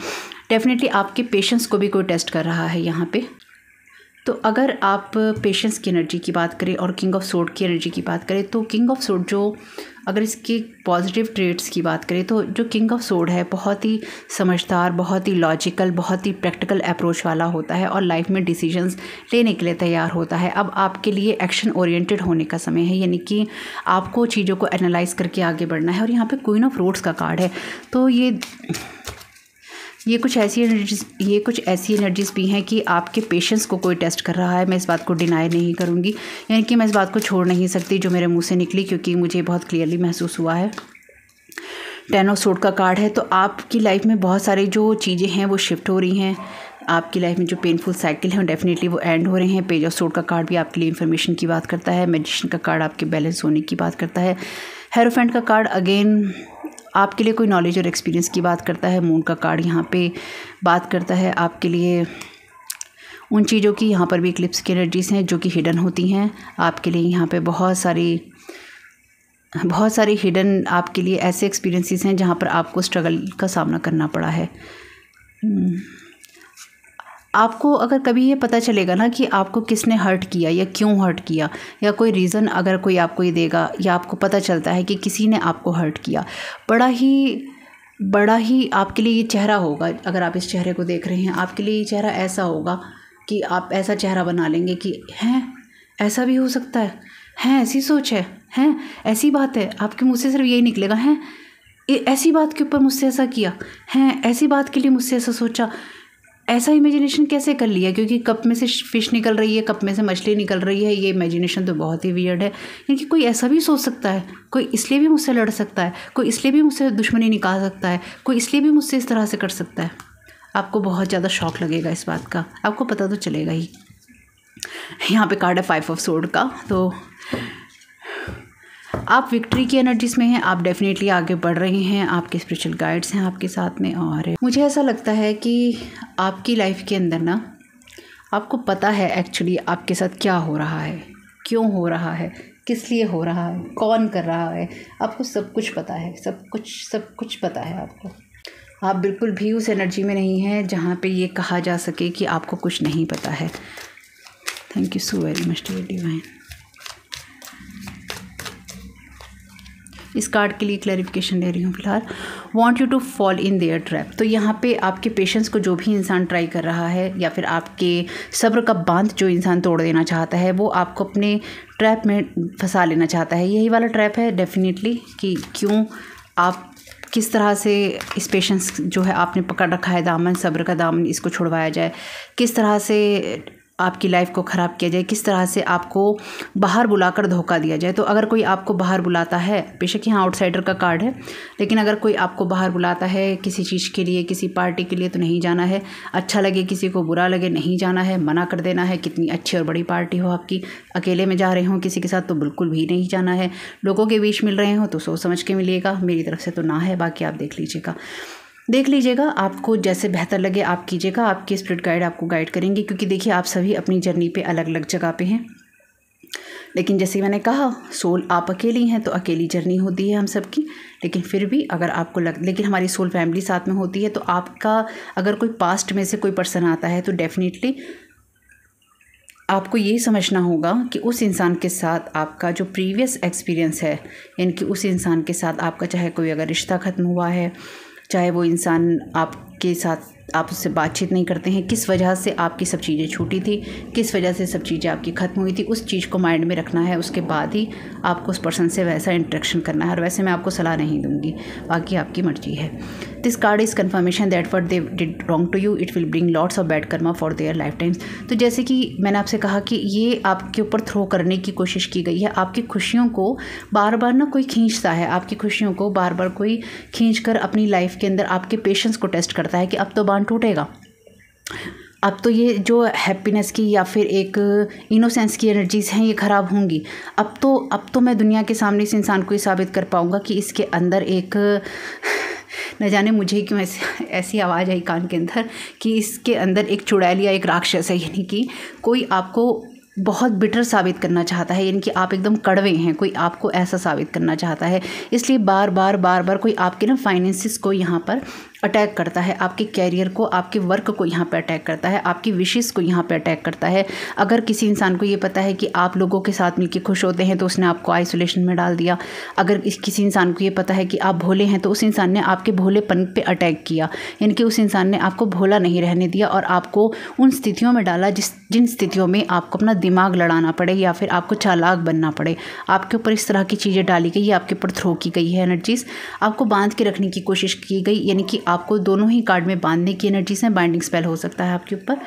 डेफिनेटली आपके पेशेंस को भी कोई टेस्ट कर रहा है यहाँ पे। तो अगर आप पेशेंस की एनर्जी की बात करें और किंग ऑफ सोर्ड की एनर्जी की बात करें, तो किंग ऑफ सोर्ड जो, अगर इसके पॉजिटिव ट्रेड्स की बात करें तो जो किंग ऑफ सोर्ड है बहुत ही समझदार, बहुत ही लॉजिकल, बहुत ही प्रैक्टिकल अप्रोच वाला होता है और लाइफ में डिसीजंस लेने के लिए तैयार होता है। अब आपके लिए एक्शन ओरिएंटेड होने का समय है, यानी कि आपको चीज़ों को एनालाइज करके आगे बढ़ना है। और यहाँ पे क्वीन ऑफ रोड्स का कार्ड है। तो ये कुछ ऐसी एनर्जीज भी हैं कि आपके पेशेंस को कोई टेस्ट कर रहा है। मैं इस बात को डिनाई नहीं करूँगी, यानी कि मैं इस बात को छोड़ नहीं सकती जो मेरे मुंह से निकली, क्योंकि मुझे बहुत क्लियरली महसूस हुआ है। 10 ऑफ सोर्ड का कार्ड है। तो आपकी लाइफ में बहुत सारी जो चीज़ें हैं वो शिफ्ट हो रही हैं। आपकी लाइफ में जो पेनफुल साइकिल है डेफिनेटली वो एंड हो रहे हैं। पेज ऑफ सोर्ड का कार्ड भी आपके लिए इन्फॉर्मेशन की बात करता है। मैजिशियन का कार्ड आपके बैलेंस होने की बात करता है। हेरोफेंट का कार्ड अगेन आपके लिए कोई नॉलेज और एक्सपीरियंस की बात करता है। मून का कार्ड यहाँ पे बात करता है आपके लिए उन चीज़ों की, यहाँ पर भी इक्लिप्स की एनर्जीज हैं जो कि हिडन होती हैं आपके लिए। यहाँ पे बहुत सारी हिडन आपके लिए ऐसे एक्सपीरियंसेस हैं जहाँ पर आपको स्ट्रगल का सामना करना पड़ा है। आपको अगर कभी ये पता चलेगा ना कि आपको किसने हर्ट किया या क्यों हर्ट किया, या कोई रीज़न अगर कोई आपको ये देगा, या आपको पता चलता है कि किसी ने आपको हर्ट किया, बड़ा ही आपके लिए ये चेहरा होगा। अगर आप इस चेहरे को देख रहे हैं, आपके लिए ये चेहरा ऐसा होगा कि आप ऐसा चेहरा बना लेंगे कि हैं ऐसा भी हो सकता है ऐसी सोच है ऐसी बात है। आपके मुँह से सिर्फ यही निकलेगा, हैं ऐसी बात के ऊपर मुझसे ऐसा किया, हैं ऐसी बात के लिए मुझसे ऐसा सोचा, ऐसा इमेजिनेशन कैसे कर लिया, क्योंकि कप में से फिश निकल रही है, कप में से मछली निकल रही है। ये इमेजिनेशन तो बहुत ही वियर्ड है, क्योंकि कोई ऐसा भी सोच सकता है, कोई इसलिए भी मुझसे लड़ सकता है, कोई इसलिए भी मुझसे दुश्मनी निकाल सकता है, कोई इसलिए भी मुझसे इस तरह से कर सकता है। आपको बहुत ज़्यादा शौक लगेगा इस बात का, आपको पता तो चलेगा ही। यहाँ पे कार्ड है 5 ऑफ सोर्ड का। तो आप विक्ट्री की एनर्जीज में हैं, आप डेफिनेटली आगे बढ़ रहे हैं, आपके स्पिरिचुअल गाइड्स हैं आपके साथ में। और मुझे ऐसा लगता है कि आपकी लाइफ के अंदर ना आपको पता है एक्चुअली आपके साथ क्या हो रहा है, क्यों हो रहा है, किस लिए हो रहा है, कौन कर रहा है। आपको सब कुछ पता है, सब कुछ पता है आपको। आप बिल्कुल भी उस एनर्जी में नहीं हैं जहाँ पे ये कहा जा सके कि आपको कुछ नहीं पता है। Thank you so very much dear divine. इस कार्ड के लिए क्लैरिफिकेशन ले रही हूँ फिलहाल। Want you to fall in their trap. तो यहाँ पे आपके पेशेंस को जो भी इंसान ट्राई कर रहा है, या फिर आपके सब्र का बांध जो इंसान तोड़ देना चाहता है, वो आपको अपने ट्रैप में फंसा लेना चाहता है। यही वाला ट्रैप है डेफिनेटली, कि क्यों आप किस तरह से इस पेशेंस जो है आपने पकड़ रखा है दामन, सब्र का दामन, इसको छुड़वाया जाए। किस तरह से आपकी लाइफ को ख़राब किया जाए, किस तरह से आपको बाहर बुलाकर धोखा दिया जाए। तो अगर कोई आपको बाहर बुलाता है, बेशक यहाँ आउटसाइडर का कार्ड है, लेकिन अगर कोई आपको बाहर बुलाता है किसी चीज़ के लिए, किसी पार्टी के लिए, तो नहीं जाना है। अच्छा लगे किसी को, बुरा लगे, नहीं जाना है, मना कर देना है। कितनी अच्छी और बड़ी पार्टी हो आपकी, अकेले में जा रहे हो किसी के साथ तो बिल्कुल भी नहीं जाना है। लोगों के बीच मिल रहे हो तो सोच समझ के मिलिएगा। मेरी तरफ से तो ना है, बाकी आप देख लीजिएगा। आपको जैसे बेहतर लगे आप कीजिएगा। आपके स्पिरिट गाइड आपको गाइड करेंगे, क्योंकि देखिए आप सभी अपनी जर्नी पे अलग अलग जगह पे हैं। लेकिन जैसे मैंने कहा, सोल आप अकेली हैं तो अकेली जर्नी होती है हम सबकी। लेकिन फिर भी अगर आपको लेकिन हमारी सोल फैमिली साथ में होती है। तो आपका अगर कोई पास्ट में से कोई पर्सन आता है तो डेफिनेटली आपको ये समझना होगा कि उस इंसान के साथ आपका जो प्रीवियस एक्सपीरियंस है, यानी कि उस इंसान के साथ आपका चाहे कोई अगर रिश्ता ख़त्म हुआ है, चाहे वो इंसान आपके साथ आप उससे बातचीत नहीं करते हैं, किस वजह से आपकी सब चीज़ें छूटी थी, किस वजह से सब चीज़ें आपकी ख़त्म हुई थी, उस चीज़ को माइंड में रखना है। उसके बाद ही आपको उस पर्सन से वैसा इंटरेक्शन करना है। और वैसे मैं आपको सलाह नहीं दूंगी, बाकी आपकी मर्जी है। This card is confirmation that what they did wrong to you it will bring lots of bad karma for their life times. तो जैसे कि मैंने आपसे कहा कि ये आपके ऊपर थ्रो करने की कोशिश की गई है। आपकी खुशियों को बार बार ना कोई खींचता है, आपकी खुशियों को बार बार कोई खींच कर अपनी लाइफ के अंदर आपके पेशेंस को टेस्ट करता है कि अब तो बांध टूटेगा, अब तो ये जो हैप्पीनेस की या फिर एक इनोसेंस की एनर्जीज़ हैं ये ख़राब होंगी। अब तो मैं दुनिया के सामने इस इंसान को ये साबित कर पाऊँगा कि इसके अंदर एक न जाने मुझे क्यों ऐसी आवाज़ आई कान के अंदर कि इसके अंदर एक चुड़ैल या एक राक्षस है, यानी कि कोई आपको बहुत बिटर साबित करना चाहता है, यानी कि आप एकदम कड़वे हैं, कोई आपको ऐसा साबित करना चाहता है। इसलिए बार बार कोई आपके ना फाइनेंसिस को यहाँ पर अटैक करता है, आपके कैरियर को, आपके वर्क को यहाँ पे अटैक करता है, आपकी विशेस को यहाँ पे अटैक करता है। अगर किसी इंसान को ये पता है कि आप लोगों के साथ मिलकर खुश होते हैं तो उसने आपको आइसोलेशन में डाल दिया। अगर किसी इंसान को ये पता है कि आप भोले हैं तो उस इंसान ने आपके भोलेपन पे अटैक किया, यानी कि उस इंसान ने आपको भोला नहीं रहने दिया और आपको उन स्थितियों में डाला जिन स्थितियों में आपको अपना दिमाग लड़ाना पड़े या फिर आपको चालाक बनना पड़े। आपके ऊपर इस तरह की चीज़ें डाली गई, आपके ऊपर थ्रो की गई है एनर्जीज़, आपको बांध के रखने की कोशिश की गई, यानी कि आपको दोनों ही कार्ड में बांधने की एनर्जीज हैं। बाइंडिंग स्पेल हो सकता है आपके ऊपर।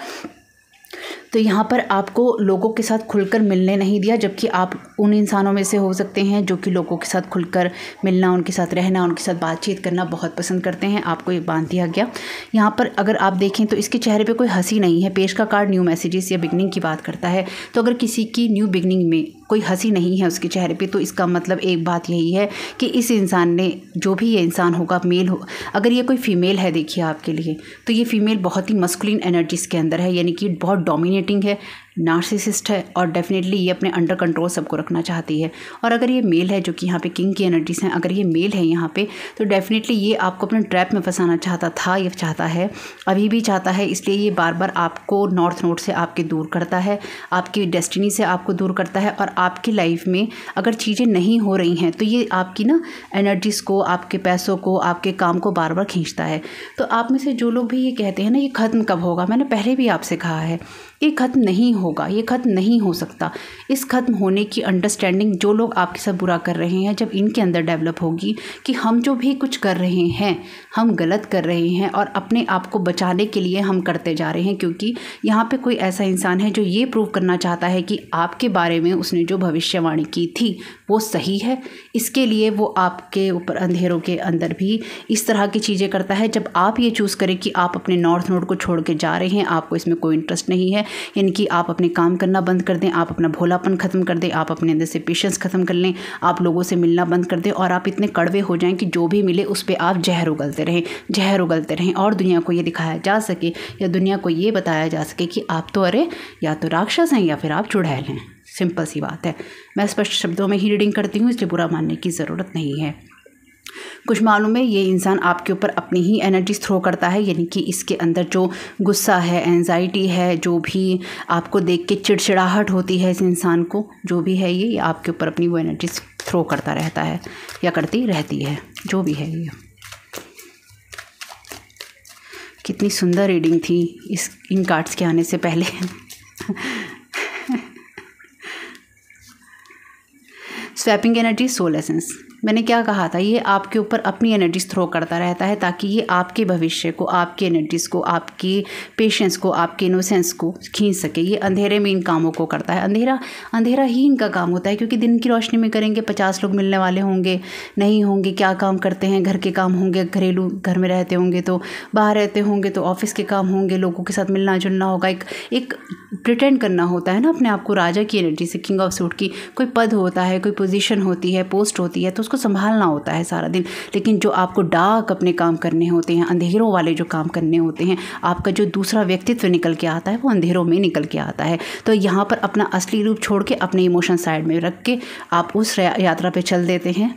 तो यहाँ पर आपको लोगों के साथ खुलकर मिलने नहीं दिया, जबकि आप उन इंसानों में से हो सकते हैं जो कि लोगों के साथ खुलकर मिलना, उनके साथ रहना, उनके साथ बातचीत करना बहुत पसंद करते हैं। आपको ये बांध दिया गया। यहाँ पर अगर आप देखें तो इसके चेहरे पे कोई हंसी नहीं है। पेश का कार्ड न्यू मैसेजेस या बिगनिंग की बात करता है। तो अगर किसी की न्यू बिगनिंग में कोई हंसी नहीं है उसके चेहरे पे, तो इसका मतलब एक बात यही है कि इस इंसान ने, जो भी ये इंसान होगा, मेल हो, अगर ये कोई फीमेल है देखिए आपके लिए, तो ये फीमेल बहुत ही मस्कुलिन एनर्जीज़ के अंदर है, यानी कि बहुत डोमिनेटिंग है, नार्सिसिस्ट है और डेफिनेटली ये अपने अंडर कंट्रोल सबको रखना चाहती है। और अगर ये मेल है, जो कि यहाँ पे किंग की एनर्जीज हैं, अगर ये मेल है यहाँ पे, तो डेफिनेटली ये आपको अपने ट्रैप में फंसाना चाहता था, ये चाहता है, अभी भी चाहता है। इसलिए ये बार बार आपको नॉर्थ नोड से आपके दूर करता है, आपकी डेस्टिनी से आपको दूर करता है। और आपकी लाइफ में अगर चीज़ें नहीं हो रही हैं तो ये आपकी ना एनर्जीज़ को, आपके पैसों को, आपके काम को बार बार खींचता है। तो आप में से जो लोग भी ये कहते हैं ना ये ख़त्म कब होगा, मैंने पहले भी आपसे कहा है ये ख़त्म नहीं होगा, ये ख़त्म नहीं हो सकता। इस ख़त्म होने की अंडरस्टैंडिंग जो लोग आपके साथ बुरा कर रहे हैं, जब इनके अंदर डेवलप होगी कि हम जो भी कुछ कर रहे हैं हम गलत कर रहे हैं और अपने आप को बचाने के लिए हम करते जा रहे हैं, क्योंकि यहाँ पे कोई ऐसा इंसान है जो ये प्रूव करना चाहता है कि आपके बारे में उसने जो भविष्यवाणी की थी वो सही है। इसके लिए वो आपके ऊपर अंधेरों के अंदर भी इस तरह की चीज़ें करता है। जब आप ये चूज़ करें कि आप अपने नॉर्थ नोड को छोड़ के जा रहे हैं, आपको इसमें कोई इंटरेस्ट नहीं है, यानी कि आप अपने काम करना बंद कर दें, आप अपना भोलापन ख़त्म कर दें, आप अपने अंदर से पेशेंस ख़त्म कर लें, आप लोगों से मिलना बंद कर दें और आप इतने कड़वे हो जाएं कि जो भी मिले उस पर आप जहर उगलते रहें और दुनिया को ये दिखाया जा सके या दुनिया को ये बताया जा सके कि आप तो अरे या तो राक्षस हैं या फिर आप चुड़ैल हैं। सिंपल सी बात है। मैं स्पष्ट शब्दों में ही रीडिंग करती हूँ, इसलिए बुरा मानने की ज़रूरत नहीं है। कुछ मालूम है ये इंसान आपके ऊपर अपनी ही एनर्जीज थ्रो करता है, यानी कि इसके अंदर जो गुस्सा है, एंजाइटी है, जो भी आपको देख के चिड़चिड़ाहट होती है इस इंसान को, जो भी है ये आपके ऊपर अपनी वो एनर्जीज थ्रो करता रहता है या करती रहती है, जो भी है ये। कितनी सुंदर रीडिंग थी इन कार्ड्स के आने से पहले। Swapping energy, soul essence. मैंने क्या कहा था, ये आपके ऊपर अपनी एनर्जीज थ्रो करता रहता है ताकि ये आपके भविष्य को, आपकी एनर्जीज को, आपकी पेशेंस को, आपके इनोसेंस को खींच सके। ये अंधेरे में इन कामों को करता है। अंधेरा ही इनका काम होता है, क्योंकि दिन की रोशनी में करेंगे 50 लोग मिलने वाले होंगे, नहीं होंगे, क्या काम करते हैं, घर के काम होंगे, घरेलू घर में रहते होंगे तो, बाहर रहते होंगे तो ऑफिस के काम होंगे, लोगों के साथ मिलना जुलना होगा, एक प्रिटेंड करना होता है ना अपने आप को राजा की एनर्जी से, किंग ऑफ सूट की। कोई पद होता है, कोई पोजीशन होती है, पोस्ट होती है, तो उसको संभालना होता है सारा दिन। लेकिन जो आपको डार्क अपने काम करने होते हैं, अंधेरों वाले जो काम करने होते हैं, आपका जो दूसरा व्यक्तित्व निकल के आता है वो अंधेरों में निकल के आता है। तो यहाँ पर अपना असली रूप छोड़ के अपने इमोशन साइड में रख के आप उस यात्रा पे चल देते हैं।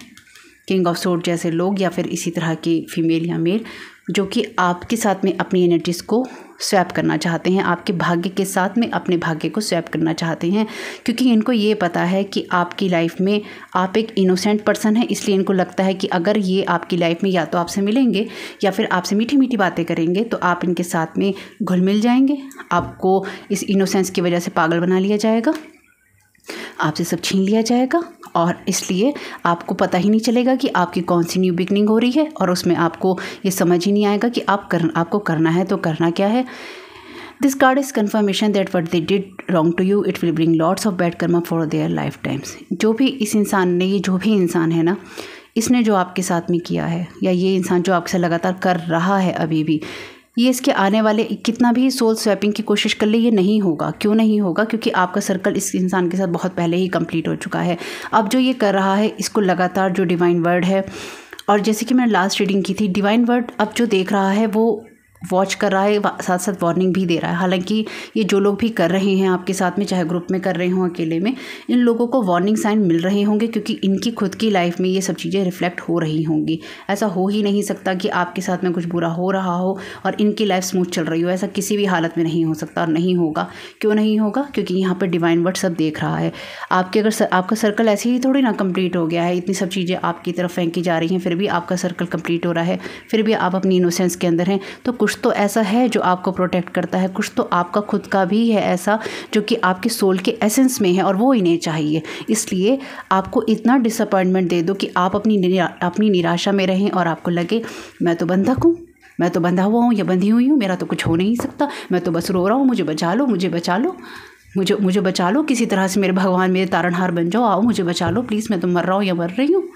किंग ऑफ सोर्ड जैसे लोग, या फिर इसी तरह की फीमेल या मेल, जो कि आपके साथ में अपनी एनर्जीज़ को स्वैप करना चाहते हैं, आपके भाग्य के साथ में अपने भाग्य को स्वैप करना चाहते हैं, क्योंकि इनको ये पता है कि आपकी लाइफ में आप एक इनोसेंट पर्सन है। इसलिए इनको लगता है कि अगर ये आपकी लाइफ में या तो आपसे मिलेंगे या फिर आपसे मीठी मीठी बातें करेंगे तो आप इनके साथ में घुल मिल जाएंगे, आपको इस इनोसेंस की वजह से पागल बना लिया जाएगा, आपसे सब छीन लिया जाएगा, और इसलिए आपको पता ही नहीं चलेगा कि आपकी कौन सी न्यू बिगनिंग हो रही है, और उसमें आपको ये समझ ही नहीं आएगा कि आपको करना है तो करना क्या है। This card is confirmation that what they did wrong to you it will bring lots of bad karma for their life times. जो भी इस इंसान ने, ये जो भी इंसान है ना, इसने जो आपके साथ में किया है, या ये इंसान जो आपसे लगातार कर रहा है अभी भी, ये इसके आने वाले कितना भी सोल स्वैपिंग की कोशिश कर ले, ये नहीं होगा। क्यों नहीं होगा? क्योंकि आपका सर्कल इस इंसान के साथ बहुत पहले ही कंप्लीट हो चुका है। अब जो ये कर रहा है, इसको लगातार जो डिवाइन वर्ड है, और जैसे कि मैंने लास्ट रीडिंग की थी, डिवाइन वर्ड अब जो देख रहा है वो वॉच कर रहा है, साथ साथ वार्निंग भी दे रहा है। हालांकि ये जो लोग भी कर रहे हैं आपके साथ में, चाहे ग्रुप में कर रहे हों अकेले में, इन लोगों को वार्निंग साइन मिल रहे होंगे, क्योंकि इनकी खुद की लाइफ में ये सब चीज़ें रिफ्लेक्ट हो रही होंगी। ऐसा हो ही नहीं सकता कि आपके साथ में कुछ बुरा हो रहा हो और इनकी लाइफ स्मूथ चल रही हो। ऐसा किसी भी हालत में नहीं हो सकता और नहीं होगा। क्यों नहीं होगा? क्योंकि यहाँ पर डिवाइन वर्ड सब देख रहा है। आपका सर्कल ऐसे ही थोड़ी ना कंप्लीट हो गया है, इतनी सब चीज़ें आपकी तरफ फेंकी जा रही हैं, फिर भी आपका सर्कल कंप्लीट हो रहा है, फिर भी आप अपनी इनोसेंस के अंदर हैं। तो कुछ तो ऐसा है जो आपको प्रोटेक्ट करता है, कुछ तो आपका खुद का भी है ऐसा जो कि आपके सोल के एसेंस में है, और वो इन्हें चाहिए। इसलिए आपको इतना डिसअपॉइंटमेंट दे दो कि आप अपनी निराशा में रहें और आपको लगे मैं तो बंधक हूँ, मैं तो बंधा हुआ हूँ या बंधी हुई हूँ, मेरा तो कुछ हो नहीं सकता, मैं तो बस रो रहा हूँ, मुझे बचा लो, मुझे बचा लो, मुझे बचा लो, किसी तरह से मेरे भगवान मेरे तारणहार बन जाओ, आओ मुझे बचा लो प्लीज़, मैं तो मर रहा हूँ या मर रही हूँ।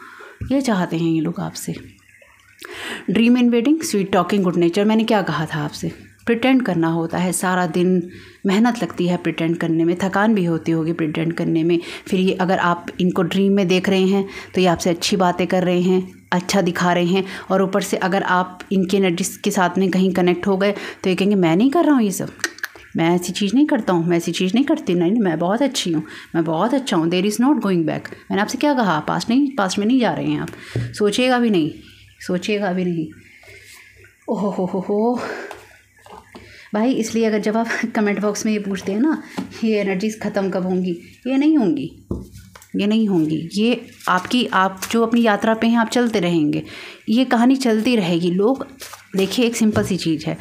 ये चाहते हैं ये लोग आपसे। Dream invading, sweet talking, good nature. मैंने क्या कहा था आपसे? प्रिटेंड करना होता है, सारा दिन मेहनत लगती है प्रिटेंड करने में, थकान भी होती होगी प्रिटेंड करने में। फिर ये अगर आप इनको ड्रीम में देख रहे हैं तो ये आपसे अच्छी बातें कर रहे हैं, अच्छा दिखा रहे हैं, और ऊपर से अगर आप इनकी एनर्जी के साथ में कहीं कनेक्ट हो गए तो ये कहेंगे मैं नहीं कर रहा हूँ ये सब, मैं ऐसी चीज़ नहीं करता हूँ, मैं ऐसी चीज़ नहीं करती, नहीं मैं बहुत अच्छी हूँ, मैं बहुत अच्छा हूँ, there is not going back. मैंने आपसे क्या कहा? पास्ट में नहीं जा रहे हैं आप, सोचिएगा भी नहीं। ओहो हो भाई। इसलिए अगर जब आप कमेंट बॉक्स में ये पूछते हैं ना ये एनर्जीज़ ख़त्म कब होंगी, ये नहीं होंगी। ये आप जो अपनी यात्रा पे हैं आप चलते रहेंगे, ये कहानी चलती रहेगी। लोग देखिए, एक सिंपल सी चीज़ है,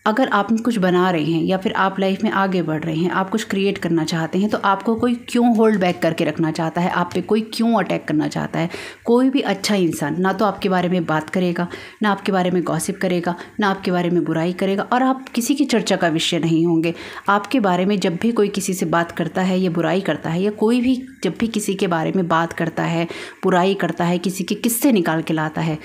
अगर आप कुछ बना रहे हैं या फिर आप लाइफ में आगे बढ़ रहे हैं, आप कुछ क्रिएट करना चाहते हैं, तो आपको कोई क्यों होल्ड बैक करके रखना चाहता है, आप पे कोई क्यों अटैक करना चाहता है? कोई भी अच्छा इंसान ना तो आपके बारे में बात करेगा, ना आपके बारे में गॉसिप करेगा, ना आपके बारे में बुराई करेगा, और आप किसी की चर्चा का विषय नहीं होंगे। आपके बारे में जब भी कोई किसी से बात करता है या बुराई करता है, या कोई भी जब भी किसी के बारे में बात करता है, बुराई करता है, किसी के किस्से निकाल के लाता है,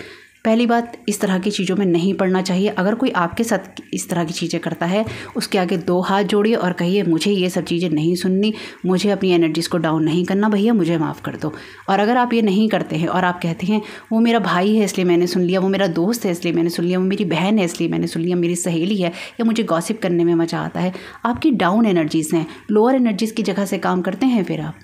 पहली बात, इस तरह की चीज़ों में नहीं पड़ना चाहिए। अगर कोई आपके साथ इस तरह की चीज़ें करता है, उसके आगे 2 हाथ जोड़िए और कहिए मुझे ये सब चीज़ें नहीं सुननी, मुझे अपनी एनर्जीज़ को डाउन नहीं करना, भैया मुझे माफ़ कर दो। और अगर आप ये नहीं करते हैं और आप कहते हैं वो मेरा भाई है इसलिए मैंने सुन लिया, वो मेरा दोस्त है इसलिए मैंने सुन लिया, वो मेरी बहन है इसलिए मैंने सुन लिया, मेरी सहेली है, या मुझे गॉसिप करने में मज़ा आता है, आपकी डाउन एनर्जीज़ हैं, लोअर एनर्जीज़ की जगह से काम करते हैं फिर आप।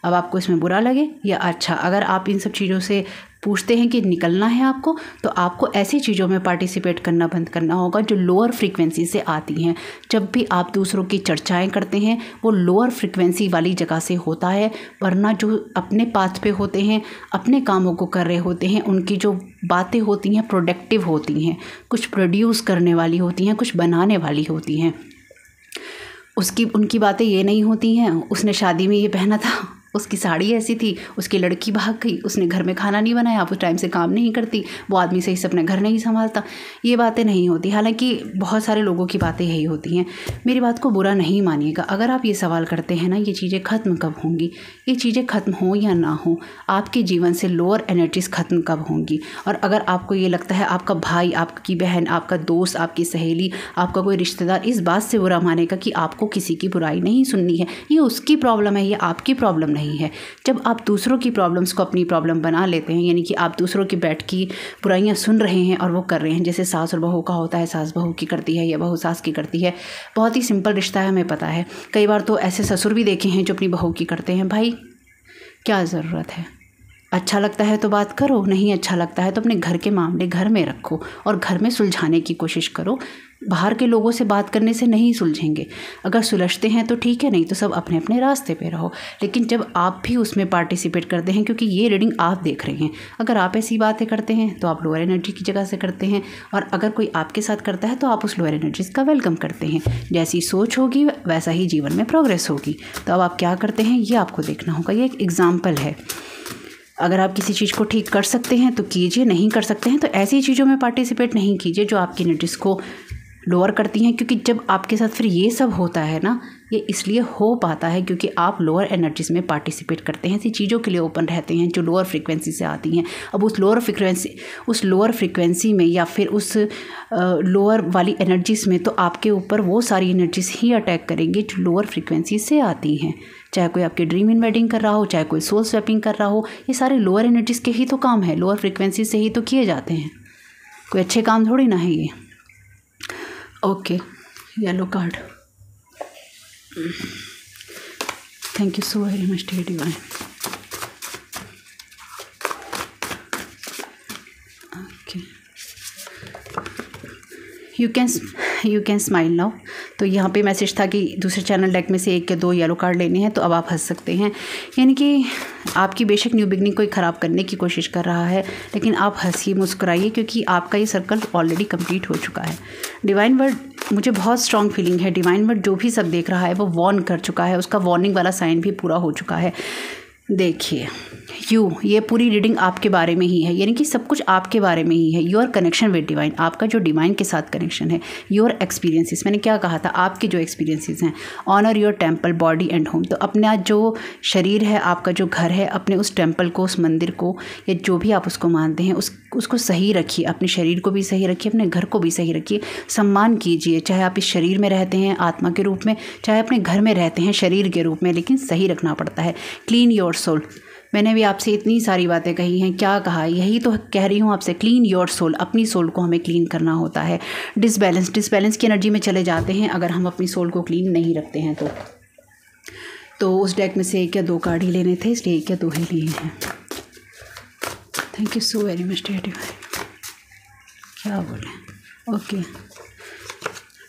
अब आपको इसमें बुरा लगे या अच्छा, अगर आप इन सब चीज़ों से पूछते हैं कि निकलना है आपको, तो आपको ऐसी चीज़ों में पार्टिसिपेट करना बंद करना होगा जो लोअर फ्रीक्वेंसी से आती हैं। जब भी आप दूसरों की चर्चाएं करते हैं वो लोअर फ्रीक्वेंसी वाली जगह से होता है, वरना जो अपने पाथ पे होते हैं, अपने कामों को कर रहे होते हैं, उनकी जो बातें होती हैं प्रोडक्टिव होती हैं, कुछ प्रोड्यूस करने वाली होती हैं, कुछ बनाने वाली होती हैं। उनकी बातें ये नहीं होती हैं उसने शादी में ये पहना था, उसकी साड़ी ऐसी थी, उसकी लड़की भाग गई, उसने घर में खाना नहीं बनाया, आप उस टाइम से काम नहीं करती, वो आदमी सही से अपना घर नहीं संभालता। ये बातें नहीं होती, हालांकि बहुत सारे लोगों की बातें यही होती हैं। मेरी बात को बुरा नहीं मानिएगा। अगर आप ये सवाल करते हैं ना ये चीज़ें ख़त्म कब होंगी, ये चीज़ें ख़त्म हो या ना हो, आपके जीवन से लोअर एनर्जीज़ ख़त्म कब होंगी। और अगर आपको ये लगता है आपका भाई, आपकी बहन, आपका दोस्त, आपकी सहेली, आपका कोई रिश्तेदार इस बात से बुरा मानेगा कि आपको किसी की बुराई नहीं सुननी है, ये उसकी प्रॉब्लम है, ये आपकी प्रॉब्लम नहीं है। जब आप दूसरों की प्रॉब्लम्स को अपनी प्रॉब्लम बना लेते हैं, यानी कि आप दूसरों की बैठ की बुराइयां सुन रहे हैं और वो कर रहे हैं, जैसे सास और बहू का होता है, सास बहू की करती है या बहू सास की करती है, बहुत ही सिंपल रिश्ता है, हमें पता है। कई बार तो ऐसे ससुर भी देखे हैं जो अपनी बहू की करते हैं। भाई क्या ज़रूरत है, अच्छा लगता है तो बात करो, नहीं अच्छा लगता है तो अपने घर के मामले घर में रखो और घर में सुलझाने की कोशिश करो। बाहर के लोगों से बात करने से नहीं सुलझेंगे। अगर सुलझते हैं तो ठीक है, नहीं तो सब अपने अपने रास्ते पे रहो। लेकिन जब आप भी उसमें पार्टिसिपेट करते हैं, क्योंकि ये रीडिंग आप देख रहे हैं, अगर आप ऐसी बातें करते हैं तो आप लोअर एनर्जी की जगह से करते हैं, और अगर कोई आपके साथ करता है तो आप उस लोअर एनर्जीज़ का वेलकम करते हैं। जैसी सोच होगी वैसा ही जीवन में प्रोग्रेस होगी। तो अब आप क्या करते हैं ये आपको देखना होगा। ये एक एग्जाम्पल है। अगर आप किसी चीज़ को ठीक कर सकते हैं तो कीजिए, नहीं कर सकते हैं तो ऐसी चीज़ों में पार्टिसिपेट नहीं कीजिए जो आपकी एनर्जीज़ को लोअर करती हैं। क्योंकि जब आपके साथ फिर ये सब होता है ना, ये इसलिए हो पाता है क्योंकि आप लोअर एनर्जीज़ में पार्टिसिपेट करते हैं, ऐसी चीज़ों के लिए ओपन रहते हैं जो लोअर फ्रीक्वेंसी से आती हैं। अब उस लोअर फ्रीक्वेंसी में या फिर उस लोअर वाली एनर्जीज़ में तो आपके ऊपर वो सारी एनर्जीज़ ही अटैक करेंगी जो लोअर फ्रीक्वेंसी से आती हैं। चाहे कोई आपके ड्रीम इन्वेडिंग कर रहा हो, चाहे कोई सोल स्वैपिंग कर रहा हो, ये सारे लोअर एनर्जीज़ के ही तो काम है, लोअर फ्रीक्वेंसी से ही तो किए जाते हैं। कोई अच्छे काम थोड़ी ना है ये। Okay, yellow card. Thank you so very much dear divine. Okay, you can smile now. तो यहाँ पे मैसेज था कि दूसरे चैनल डेक में से एक या दो येलो कार्ड लेने हैं, तो अब आप हंस सकते हैं। यानी कि आपकी बेशक न्यू बिगनिंग कोई ख़राब करने की कोशिश कर रहा है, लेकिन आप हंसिए, मुस्कुराइए, क्योंकि आपका ये सर्कल ऑलरेडी कंप्लीट हो चुका है। डिवाइन वर्ड, मुझे बहुत स्ट्रॉन्ग फीलिंग है, डिवाइन वर्ड जो भी सब देख रहा है वो वॉर्न कर चुका है, उसका वार्निंग वाला साइन भी पूरा हो चुका है। देखिए ये पूरी रीडिंग आपके बारे में ही है, यानी कि सब कुछ आपके बारे में ही है। योर कनेक्शन विद डिवाइन, आपका जो डिवाइन के साथ कनेक्शन है। योर एक्सपीरियंसेस, मैंने क्या कहा था, आपके जो एक्सपीरियंसेस हैं। Honour your temple, body and home. तो अपना जो शरीर है, आपका जो घर है, अपने उस टेम्पल को, उस मंदिर को, या जो भी आप उसको मानते हैं, उसको सही रखिए। अपने शरीर को भी सही रखिए, अपने घर को भी सही रखिए। सम्मान कीजिए, चाहे आप इस शरीर में रहते हैं आत्मा के रूप में, चाहे अपने घर में रहते हैं शरीर के रूप में, लेकिन सही रखना पड़ता है। क्लीन योर सोल, मैंने भी आपसे इतनी सारी बातें कही हैं, क्या कहा, यही तो कह रही हूँ आपसे। क्लीन योर सोल, अपनी सोल को हमें क्लीन करना होता है। डिसबैलेंस की एनर्जी में चले जाते हैं अगर हम अपनी सोल को क्लीन नहीं रखते हैं तो उस डेक में से एक या दो कार्ड ही लेने थे, इसलिए एक या दो ही लिए हैं। Thank you so very much dear divine. क्या बोले, okay.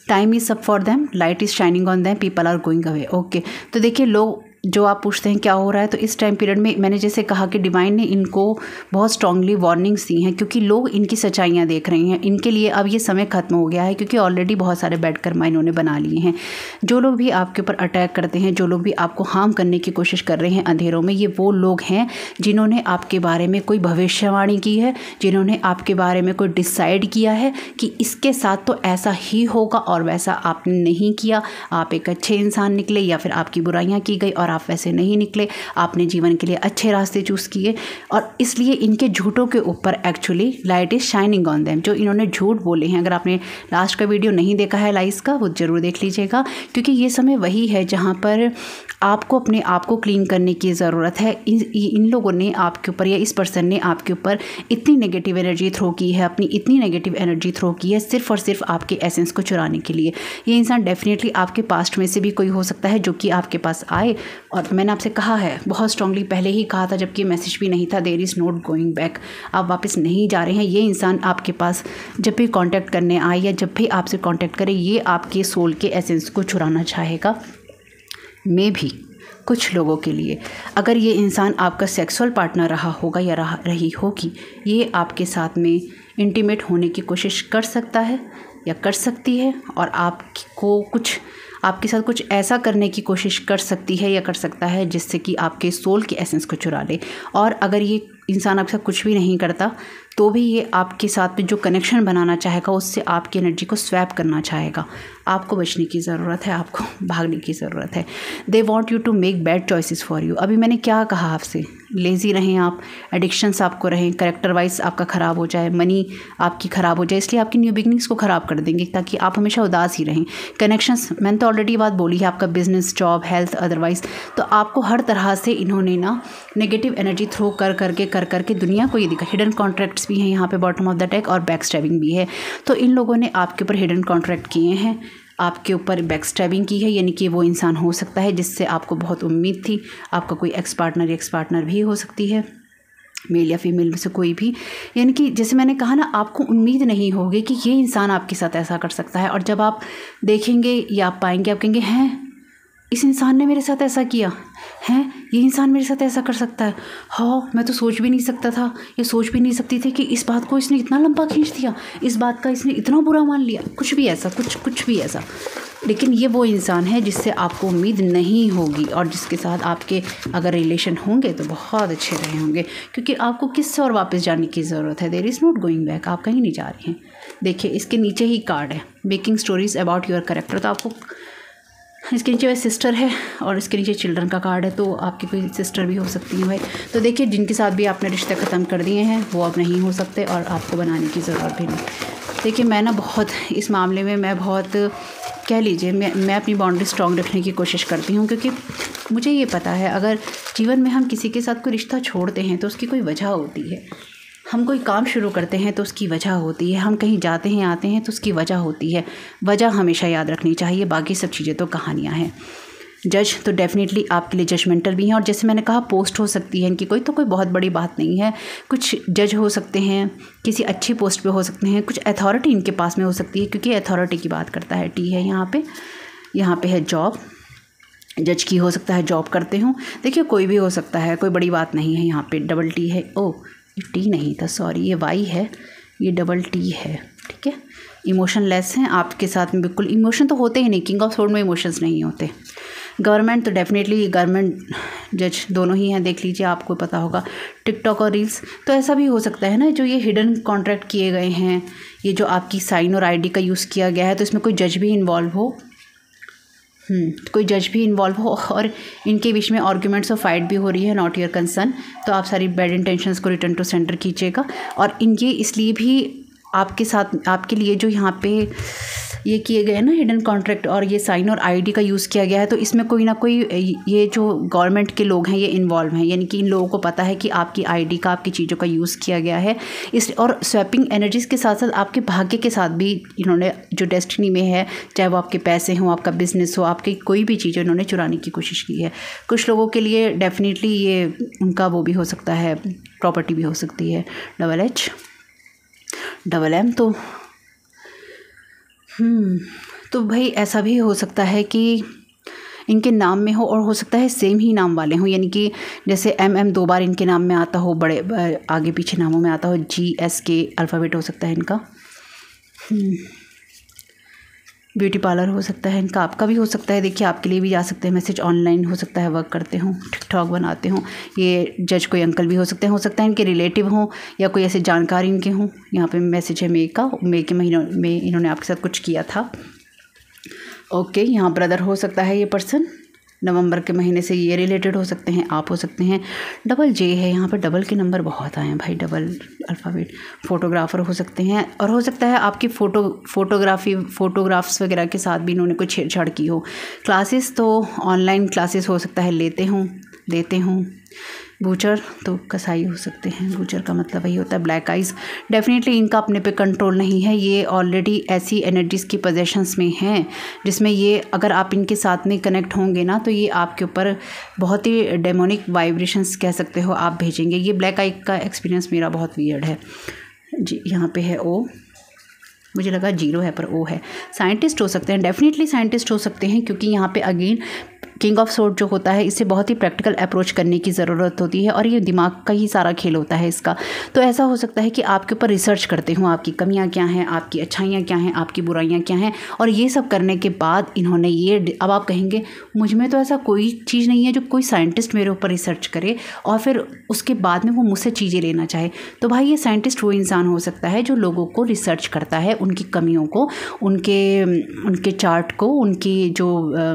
Time is up for them, light is shining on them, people are going away. Okay, तो देखिए लोग जो आप पूछते हैं क्या हो रहा है, तो इस टाइम पीरियड में मैंने जैसे कहा कि डिवाइन ने इनको बहुत स्ट्रांगली वार्निंग्स दी हैं, क्योंकि लोग इनकी सच्चाइयाँ देख रहे हैं। इनके लिए अब ये समय खत्म हो गया है, क्योंकि ऑलरेडी बहुत सारे बैड कर्मा इन्होंने बना लिए हैं। जो लोग भी आपके ऊपर अटैक करते हैं, जो लोग भी आपको हार्म करने की कोशिश कर रहे हैं अंधेरों में, ये वो लोग हैं जिन्होंने आपके बारे में कोई भविष्यवाणी की है, जिन्होंने आपके बारे में कोई डिसाइड किया है कि इसके साथ तो ऐसा ही होगा, और वैसा आपने नहीं किया। आप एक अच्छे इंसान निकले, या फिर आपकी बुराइयाँ की गई और आप वैसे नहीं निकले, आपने जीवन के लिए अच्छे रास्ते चूज़ किए, और इसलिए इनके झूठों के ऊपर actually light is shining on them. जो इन्होंने झूठ बोले हैं, अगर आपने लास्ट का वीडियो नहीं देखा है लाइस का, वो ज़रूर देख लीजिएगा, क्योंकि ये समय वही है जहाँ पर आपको अपने आप को क्लीन करने की ज़रूरत है। इन लोगों ने आपके ऊपर, या इस पर्सन ने आपके ऊपर इतनी नेगेटिव एनर्जी थ्रो की है, अपनी इतनी नेगेटिव एनर्जी थ्रो की है सिर्फ और सिर्फ आपके एसेंस को चुराने के लिए। ये इंसान डेफिनेटली आपके पास्ट में से भी कोई हो सकता है जो कि आपके पास आए, और मैंने आपसे कहा है बहुत स्ट्रांगली, पहले ही कहा था जबकि मैसेज भी नहीं था, there is not going back. आप वापस नहीं जा रहे हैं। ये इंसान आपके पास जब भी कांटेक्ट करने आए या जब भी आपसे कांटेक्ट करे, ये आपके सोल के एसेंस को चुराना चाहेगा। मैं भी कुछ लोगों के लिए, अगर ये इंसान आपका सेक्सुअल पार्टनर रहा होगा या रही होगी, ये आपके साथ में इंटीमेट होने की कोशिश कर सकता है या कर सकती है, और आपको कुछ आपके साथ कुछ ऐसा करने की कोशिश कर सकती है या कर सकता है जिससे कि आपके सोल की एसेंस को चुरा ले। और अगर ये इंसान आपके साथ कुछ भी नहीं करता तो भी ये आपके साथ में जो कनेक्शन बनाना चाहेगा उससे आपकी एनर्जी को स्वैप करना चाहेगा। आपको बचने की ज़रूरत है, आपको भागने की ज़रूरत है। They want you to make bad choices for you. अभी मैंने क्या कहा आपसे, लेज़ी रहें आप, एडिक्शंस आपको रहें, करेक्टर वाइज आपका ख़राब हो जाए, मनी आपकी ख़राब हो जाए, इसलिए आपकी न्यू बिगनिंग्स को ख़राब कर देंगे ताकि आप हमेशा उदास ही रहें। कनेक्शंस, मैंने तो ऑलरेडी बात बोली है, आपका बिजनेस, जॉब, हेल्थ, अदरवाइज, तो आपको हर तरह से इन्होंने ना नेगेटिव एनर्जी थ्रो कर करके दुनिया को ये दिखा। हिडन कॉन्ट्रैक्ट्स भी हैं यहाँ पे बॉटम ऑफ द डेक और बैक स्टैबिंग भी है। तो इन लोगों ने आपके ऊपर हिडन कॉन्ट्रैक्ट किए हैं, आपके ऊपर बैक स्टैबिंग की है, यानी कि वो इंसान हो सकता है जिससे आपको बहुत उम्मीद थी। आपका कोई एक्स पार्टनर भी हो सकती है, मेल या फीमेल में से कोई भी। यानी कि जैसे मैंने कहा ना, आपको उम्मीद नहीं होगी कि ये इंसान आपके साथ ऐसा कर सकता है। और जब आप देखेंगे या आप पाएंगे, आप कहेंगे हैं इस इंसान ने मेरे साथ ऐसा किया, हैं ये इंसान मेरे साथ ऐसा कर सकता है। हाँ, मैं तो सोच भी नहीं सकता था, ये सोच भी नहीं सकती थी कि इस बात को इसने इतना लंबा खींच दिया, इस बात का इसने इतना बुरा मान लिया, कुछ भी ऐसा, कुछ भी ऐसा। लेकिन ये वो इंसान है जिससे आपको उम्मीद नहीं होगी और जिसके साथ आपके अगर रिलेशन होंगे तो बहुत अच्छे रहे होंगे, क्योंकि आपको किससे और वापस जाने की ज़रूरत है। There is not going back, आप कहीं नहीं जा रही हैं। देखिए इसके नीचे ही कार्ड है, making stories about your character. तो आपको इसके नीचे वह सिस्टर है और इसके नीचे चिल्ड्रन का कार्ड है, तो आपकी कोई सिस्टर भी हो सकती है भाई। तो देखिए जिनके साथ भी आपने रिश्ते ख़त्म कर दिए हैं वो अब नहीं हो सकते और आपको बनाने की ज़रूरत भी नहीं। देखिए मैं ना बहुत इस मामले में मैं बहुत कह लीजिए मैं अपनी बाउंड्री स्ट्रॉन्ग रखने की कोशिश करती हूँ, क्योंकि मुझे ये पता है अगर जीवन में हम किसी के साथ कोई रिश्ता छोड़ते हैं तो उसकी कोई वजह होती है। हम कोई काम शुरू करते हैं तो उसकी वजह होती है, हम कहीं जाते हैं आते हैं तो उसकी वजह होती है। वजह हमेशा याद रखनी चाहिए, बाकी सब चीज़ें तो कहानियाँ हैं। जज तो डेफिनेटली आपके लिए जजमेंटल भी हैं, और जैसे मैंने कहा पोस्ट हो सकती है इनकी, कोई तो कोई बहुत बड़ी बात नहीं है। कुछ जज हो सकते हैं, किसी अच्छी पोस्ट पे हो सकते हैं, कुछ अथॉरिटी इनके पास में हो सकती है, क्योंकि अथॉरिटी की बात करता है। टी है यहाँ पे है जॉब, जज की हो सकता है जॉब करते हों। देखिए कोई भी हो सकता है, कोई बड़ी बात नहीं है। यहाँ पे डबल टी है, ओ ये टी नहीं था सॉरी, ये वाई है, ये डबल टी है, ठीक है। इमोशनलेस हैं आपके साथ में, बिल्कुल इमोशन तो होते ही नहीं, किंग ऑफ सोर्ड में इमोशंस नहीं होते। गवर्नमेंट तो डेफिनेटली गवर्नमेंट जज दोनों ही हैं, देख लीजिए आपको पता होगा। टिकटॉक और रील्स तो ऐसा भी हो सकता है ना, जो ये हिडन कॉन्ट्रैक्ट किए गए हैं, ये जो आपकी साइन और आईडी का यूज़ किया गया है, तो इसमें कोई जज भी इन्वॉल्व हो, कोई जज भी इन्वॉल्व हो और इनके बीच में आर्ग्यूमेंट्स और फाइट भी हो रही है, नॉट योर कंसर्न। तो आप सारी बैड इंटेंशंस को रिटर्न टू सेंटर कीजिएगा। और ये इसलिए भी आपके साथ आपके लिए जो यहाँ पे ये किए गए ना हिडन कॉन्ट्रैक्ट और ये साइन और आईडी का यूज़ किया गया है, तो इसमें कोई ना कोई ये जो गवर्नमेंट के लोग हैं ये इन्वॉल्व हैं, यानी कि इन लोगों को पता है कि आपकी आईडी का, आपकी चीज़ों का यूज़ किया गया है। इस और स्वैपिंग एनर्जीज़ के साथ साथ आपके भाग्य के साथ भी इन्होंने जो डेस्टिनी में है, चाहे वो आपके पैसे हों, आपका बिजनेस हो, आपकी कोई भी चीज़ इन्होंने चुराने की कोशिश की है। कुछ लोगों के लिए डेफिनेटली ये उनका वो भी हो सकता है, प्रॉपर्टी भी हो सकती है। डबल एच डबल एम तो भाई ऐसा भी हो सकता है कि इनके नाम में हो, और हो सकता है सेम ही नाम वाले हों, यानी कि जैसे एम 2 बार इनके नाम में आता हो, बड़े आगे पीछे नामों में आता हो, GSK अल्फ़ाबेट हो सकता है इनका। ब्यूटी पार्लर हो सकता है इनका, आपका भी हो सकता है। देखिए आपके लिए भी जा सकते हैं मैसेज, ऑनलाइन हो सकता है, वर्क करते हों, टिकटॉक बनाते हों। ये जज कोई अंकल भी हो सकते हैं, हो सकता है इनके रिलेटिव हों या कोई ऐसे जानकार इनके हों। यहाँ पे मैसेज है मई के महीनों में इन्होंने आपके साथ कुछ किया था। ओके, यहाँ ब्रदर हो सकता है ये पर्सन, नवंबर के महीने से ये रिलेटेड हो सकते हैं, आप हो सकते हैं। डबल जे है यहाँ पर, डबल के नंबर बहुत आए हैं भाई, डबल अल्फ़ाबेट। फोटोग्राफ़र हो सकते हैं, और हो सकता है आपकी फोटोग्राफ्स वगैरह के साथ भी इन्होंने कोई छेड़छाड़ की हो। क्लासेस तो ऑनलाइन क्लासेस हो सकता है, देते हों। बूचर तो कसाई हो सकते हैं, बूचर का मतलब वही होता है ब्लैक आइज़। डेफिनेटली इनका अपने पे कंट्रोल नहीं है, ये ऑलरेडी ऐसी एनर्जीज़ की पोजेशंस में हैं जिसमें ये, अगर आप इनके साथ में कनेक्ट होंगे ना, तो ये आपके ऊपर बहुत ही डेमोनिक वाइब्रेशंस कह सकते हो आप भेजेंगे। ये ब्लैक आई का एक्सपीरियंस मेरा बहुत वियर्ड है जी। यहाँ पे है ओ, मुझे लगा 0 है पर ओ है। साइंटिस्ट हो सकते हैं, डेफिनेटली साइंटिस्ट हो सकते हैं, क्योंकि यहाँ पे अगेन किंग ऑफ सोर्ड जो होता है, इसे बहुत ही प्रैक्टिकल अप्रोच करने की ज़रूरत होती है और ये दिमाग का ही सारा खेल होता है इसका। तो ऐसा हो सकता है कि आपके ऊपर रिसर्च करते हो, आपकी कमियां क्या हैं, आपकी अच्छाइयां क्या हैं, आपकी बुराइयां क्या हैं, और ये सब करने के बाद इन्होंने ये, अब आप कहेंगे मुझ में तो ऐसा कोई चीज़ नहीं है जो कोई साइंटिस्ट मेरे ऊपर रिसर्च करे और फिर उसके बाद में वो मुझसे चीज़ें लेना चाहे। तो भाई ये साइंटिस्ट वो इंसान हो सकता है जो लोगों को रिसर्च करता है, उनकी कमियों को, उनके चार्ट को, उनकी जो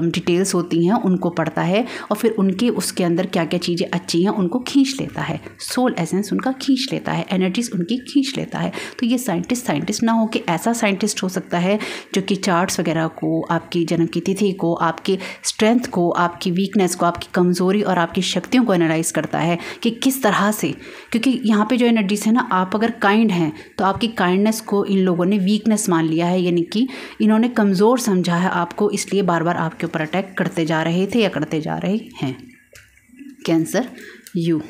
डिटेल्स होती हैं उनको पढ़ता है और फिर उनके उसके अंदर क्या क्या चीज़ें अच्छी हैं उनको खींच लेता है, सोल एसेंस उनका खींच लेता है, एनर्जीज उनकी खींच लेता है। तो ये साइंटिस्ट ना हो कि ऐसा साइंटिस्ट हो सकता है जो कि चार्ट्स वगैरह को, आपकी जन्म की तिथि को, आपकी स्ट्रेंथ को, आपकी वीकनेस को, आपकी कमज़ोरी और आपकी शक्तियों को एनालाइज करता है कि किस तरह से, क्योंकि यहाँ पे जो एनर्जीज है ना, आप अगर काइंड हैं तो आपकी काइंडनेस को इन लोगों ने वीकनेस मान लिया है, यानी कि इन्होंने कमज़ोर समझा है आपको, इसलिए बार बार आपके ऊपर अटैक करते जा रहे थे या करते जा रहे हैं। Cancer, you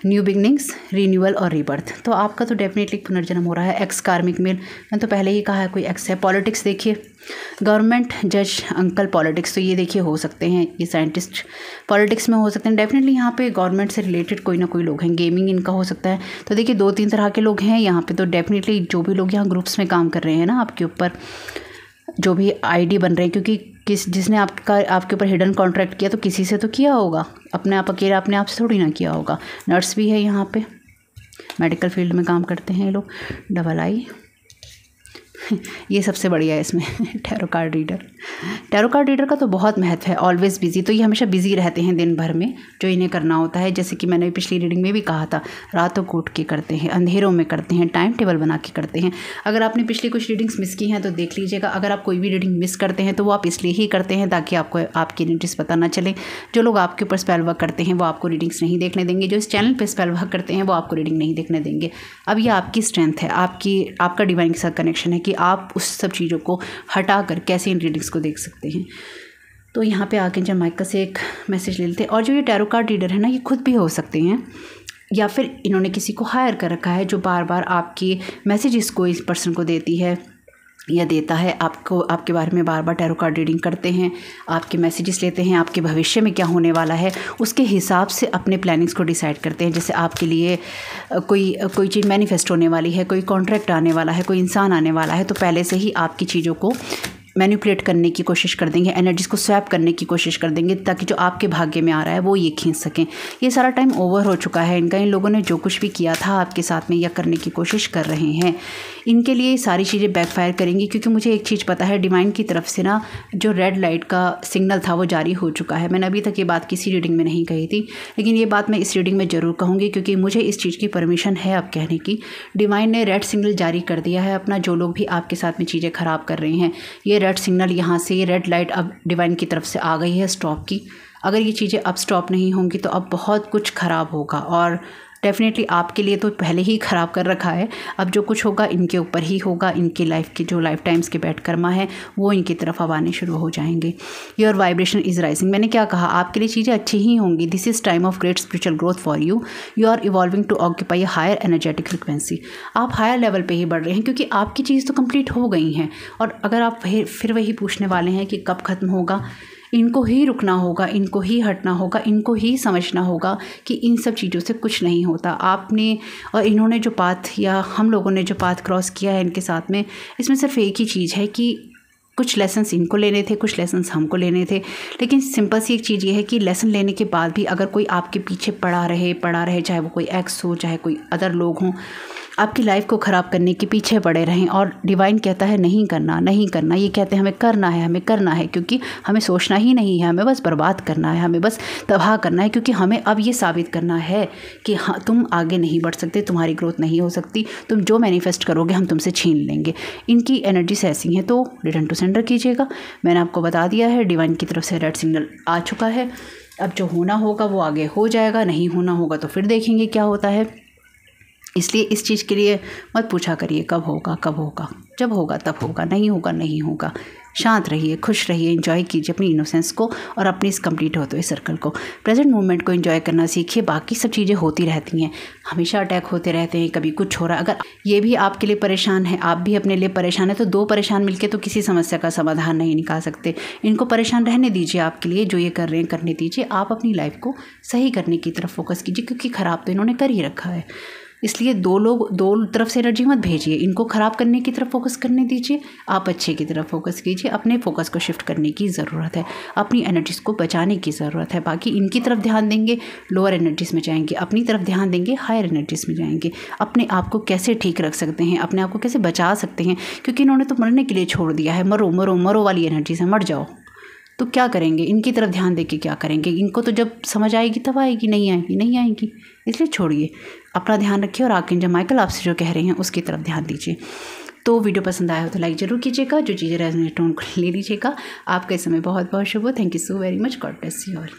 new beginnings, renewal और रीबर्थ। तो आपका तो डेफिनेटली पुनर्जन्म हो रहा है। एक्स कार्मिक मेल, मैंने तो पहले ही कहा है कोई एक्स है। पॉलिटिक्स देखिए, गवर्नमेंट, जज, अंकल, पॉलिटिक्स, तो ये देखिए हो सकते हैं, ये साइंटिस्ट पॉलिटिक्स में हो सकते हैं डेफिनेटली। यहाँ पे गवर्नमेंट से रिलेटेड कोई ना कोई लोग हैं। गेमिंग इनका हो सकता है। तो देखिए 2-3 तरह के लोग हैं यहाँ पे। तो डेफिनेटली जो भी लोग यहाँ ग्रुप्स में काम कर रहे हैं ना, आपके ऊपर जो भी आईडी बन रहे हैं, क्योंकि जिसने आपके ऊपर हिडन कॉन्ट्रैक्ट किया तो किसी से तो किया होगा, अपने आप अकेले अपने आप से थोड़ी ना किया होगा। नर्स भी है यहाँ पे, मेडिकल फील्ड में काम करते हैं ये लोग। डबल आई, ये सबसे बढ़िया है इसमें। टैरो कार्ड रीडर का तो बहुत महत्व है। ऑलवेज बिजी, तो ये हमेशा बिजी रहते हैं दिन भर में, जो इन्हें करना होता है। जैसे कि मैंने पिछली रीडिंग में भी कहा था, रातों को उठ के करते हैं, अंधेरों में करते हैं, टाइम टेबल बना के करते हैं। अगर आपने पिछली कुछ रीडिंग्स मिस की हैं तो देख लीजिएगा। अगर आप कोई भी रीडिंग मिस करते हैं तो वो आप इसलिए ही करते हैं ताकि आपको आपकी एनर्जीज पता ना चले। जो लोग आपके ऊपर स्पेल वर्क करते हैं वो आपको रीडिंग्स नहीं देखने देंगे, जो इस चैनल पर स्पेल वर्क करते हैं वो आपको रीडिंग नहीं देखने देंगे। अब ये आपकी स्ट्रेंथ है, आपका डिवाइन के साथ कनेक्शन है कि आप उस सब चीज़ों को हटा कर कैसे इन रीडिंग्स को देख सकते हैं। तो यहाँ पे आके जब माइका से एक मैसेज ले लेते हैं। और जो ये टैरो कार्ड रीडर है ना, ये खुद भी हो सकते हैं या फिर इन्होंने किसी को हायर कर रखा है जो बार बार आपकी मैसेजेस को इस पर्सन को देती है या देता है, आपको आपके बारे में बार बार टैरो कार्ड रीडिंग करते हैं, आपके मैसेजेस लेते हैं, आपके भविष्य में क्या होने वाला है उसके हिसाब से अपने प्लानिंग्स को डिसाइड करते हैं। जैसे आपके लिए कोई चीज़ मैनिफेस्ट होने वाली है, कोई कॉन्ट्रैक्ट आने वाला है, कोई इंसान आने वाला है, तो पहले से ही आपकी चीज़ों को मैनिपुलेट करने की कोशिश कर देंगे, एनर्जीज को स्वैप करने की कोशिश कर देंगे ताकि जो आपके भाग्य में आ रहा है वो ये खींच सकें। ये सारा टाइम ओवर हो चुका है इनका। इन लोगों ने जो कुछ भी किया था आपके साथ में या करने की कोशिश कर रहे हैं, इनके लिए सारी चीज़ें बैकफायर करेंगी। क्योंकि मुझे एक चीज़ पता है, डिवाइन की तरफ से ना जो रेड लाइट का सिग्नल था वो जारी हो चुका है। मैंने अभी तक ये बात किसी रीडिंग में नहीं कही थी, लेकिन ये बात मैं इस रीडिंग में ज़रूर कहूँगी क्योंकि मुझे इस चीज़ की परमिशन है अब कहने की। डिवाइन ने रेड सिग्नल जारी कर दिया है अपना। जो लोग भी आपके साथ में चीज़ें ख़राब कर रहे हैं, ये रेड सिग्नल यहाँ से, ये रेड लाइट अब डिवाइन की तरफ से आ गई है स्टॉप की। अगर ये चीज़ें अब स्टॉप नहीं होंगी तो अब बहुत कुछ ख़राब होगा और डेफिनेटली आपके लिए तो पहले ही ख़राब कर रखा है। अब जो कुछ होगा इनके ऊपर ही होगा। इनकी लाइफ के जो लाइफ टाइम्स के बैड कर्मा है वो इनकी तरफ अब आने शुरू हो जाएंगे। योर वाइब्रेशन इज़ राइजिंग, मैंने क्या कहा, आपके लिए चीज़ें अच्छी ही होंगी। This is time of great spiritual growth for you. You are evolving to occupy higher energetic frequency. आप हायर लेवल पे ही बढ़ रहे हैं क्योंकि आपकी चीज़ तो कंप्लीट हो गई हैं। और अगर आप फिर वही पूछने वाले हैं कि कब ख़त्म होगा, इनको ही रुकना होगा, इनको ही हटना होगा, इनको ही समझना होगा कि इन सब चीज़ों से कुछ नहीं होता। आपने और इन्होंने जो पाथ या हम लोगों ने जो पाथ क्रॉस किया है इनके साथ में, इसमें सिर्फ एक ही चीज़ है कि कुछ लेसन्स इनको लेने थे, कुछ लेसन्स हमको लेने थे। लेकिन सिंपल सी एक चीज़ ये है कि लेसन लेने के बाद भी अगर कोई आपके पीछे पड़ा रहे, चाहे वो कोई एक्स हो, चाहे कोई अदर लोग हों, आपकी लाइफ को ख़राब करने के पीछे पड़े रहें। और डिवाइन कहता है नहीं करना, नहीं करना। ये कहते हैं हमें करना है क्योंकि हमें सोचना ही नहीं है, हमें बस बर्बाद करना है, हमें बस तबाह करना है। क्योंकि हमें अब ये साबित करना है कि हाँ, तुम आगे नहीं बढ़ सकते, तुम्हारी ग्रोथ नहीं हो सकती, तुम जो मैनिफेस्ट करोगे हम तुमसे छीन लेंगे। इनकी एनर्जीज ऐसी हैं। तो रिटर्न टू सेंडर कीजिएगा। मैंने आपको बता दिया है डिवाइन की तरफ से रेड सिग्नल आ चुका है। अब जो होना होगा वो आगे हो जाएगा, नहीं होना होगा तो फिर देखेंगे क्या होता है। इसलिए इस चीज़ के लिए मत पूछा करिए कब होगा कब होगा, जब होगा तब होगा, नहीं होगा नहीं होगा। शांत रहिए, खुश रहिए, एंजॉय कीजिए अपनी इनोसेंस को और अपनी इस कंप्लीट होते हुए सर्कल को, प्रेजेंट मोमेंट को एंजॉय करना सीखिए। बाकी सब चीज़ें होती रहती हैं, हमेशा अटैक होते रहते हैं, कभी कुछ हो रहा है। अगर ये भी आपके लिए परेशान है, आप भी अपने लिए परेशान है, तो दो परेशान मिलकर तो किसी समस्या का समाधान नहीं निकाल सकते। इनको परेशान रहने दीजिए, आपके लिए जो ये कर रहे हैं करने दीजिए। आप अपनी लाइफ को सही करने की तरफ फोकस कीजिए, क्योंकि ख़राब तो इन्होंने कर ही रखा है। इसलिए दो तरफ से एनर्जी मत भेजिए, इनको ख़राब करने की तरफ फोकस करने दीजिए, आप अच्छे की तरफ फोकस कीजिए। अपने फोकस को शिफ्ट करने की ज़रूरत है, अपनी एनर्जीज़ को बचाने की ज़रूरत है। बाकी इनकी तरफ ध्यान देंगे लोअर एनर्जीज़ में जाएंगे, अपनी तरफ ध्यान देंगे हायर एनर्जीज़ में जाएंगे। अपने आप को कैसे ठीक रख सकते हैं, अपने आप को कैसे बचा सकते हैं, क्योंकि इन्होंने तो मरने के लिए छोड़ दिया है। मरो मरो मरो वाली एनर्जी से मर जाओ, तो क्या करेंगे? इनकी तरफ ध्यान दे के क्या करेंगे? इनको तो जब समझ आएगी तब आएगी, नहीं आएगी नहीं आएगी। इसलिए छोड़िए, अपना ध्यान रखिए और आर्कएंजल माइकल आपसे जो कह रहे हैं उसकी तरफ ध्यान दीजिए। तो वीडियो पसंद आया हो तो लाइक ज़रूर कीजिएगा, जो चीज़ें रेजोनेट उनको ले लीजिएगा। आपका इस समय बहुत बहुत शुभ हो। Thank you so very much. God bless you all.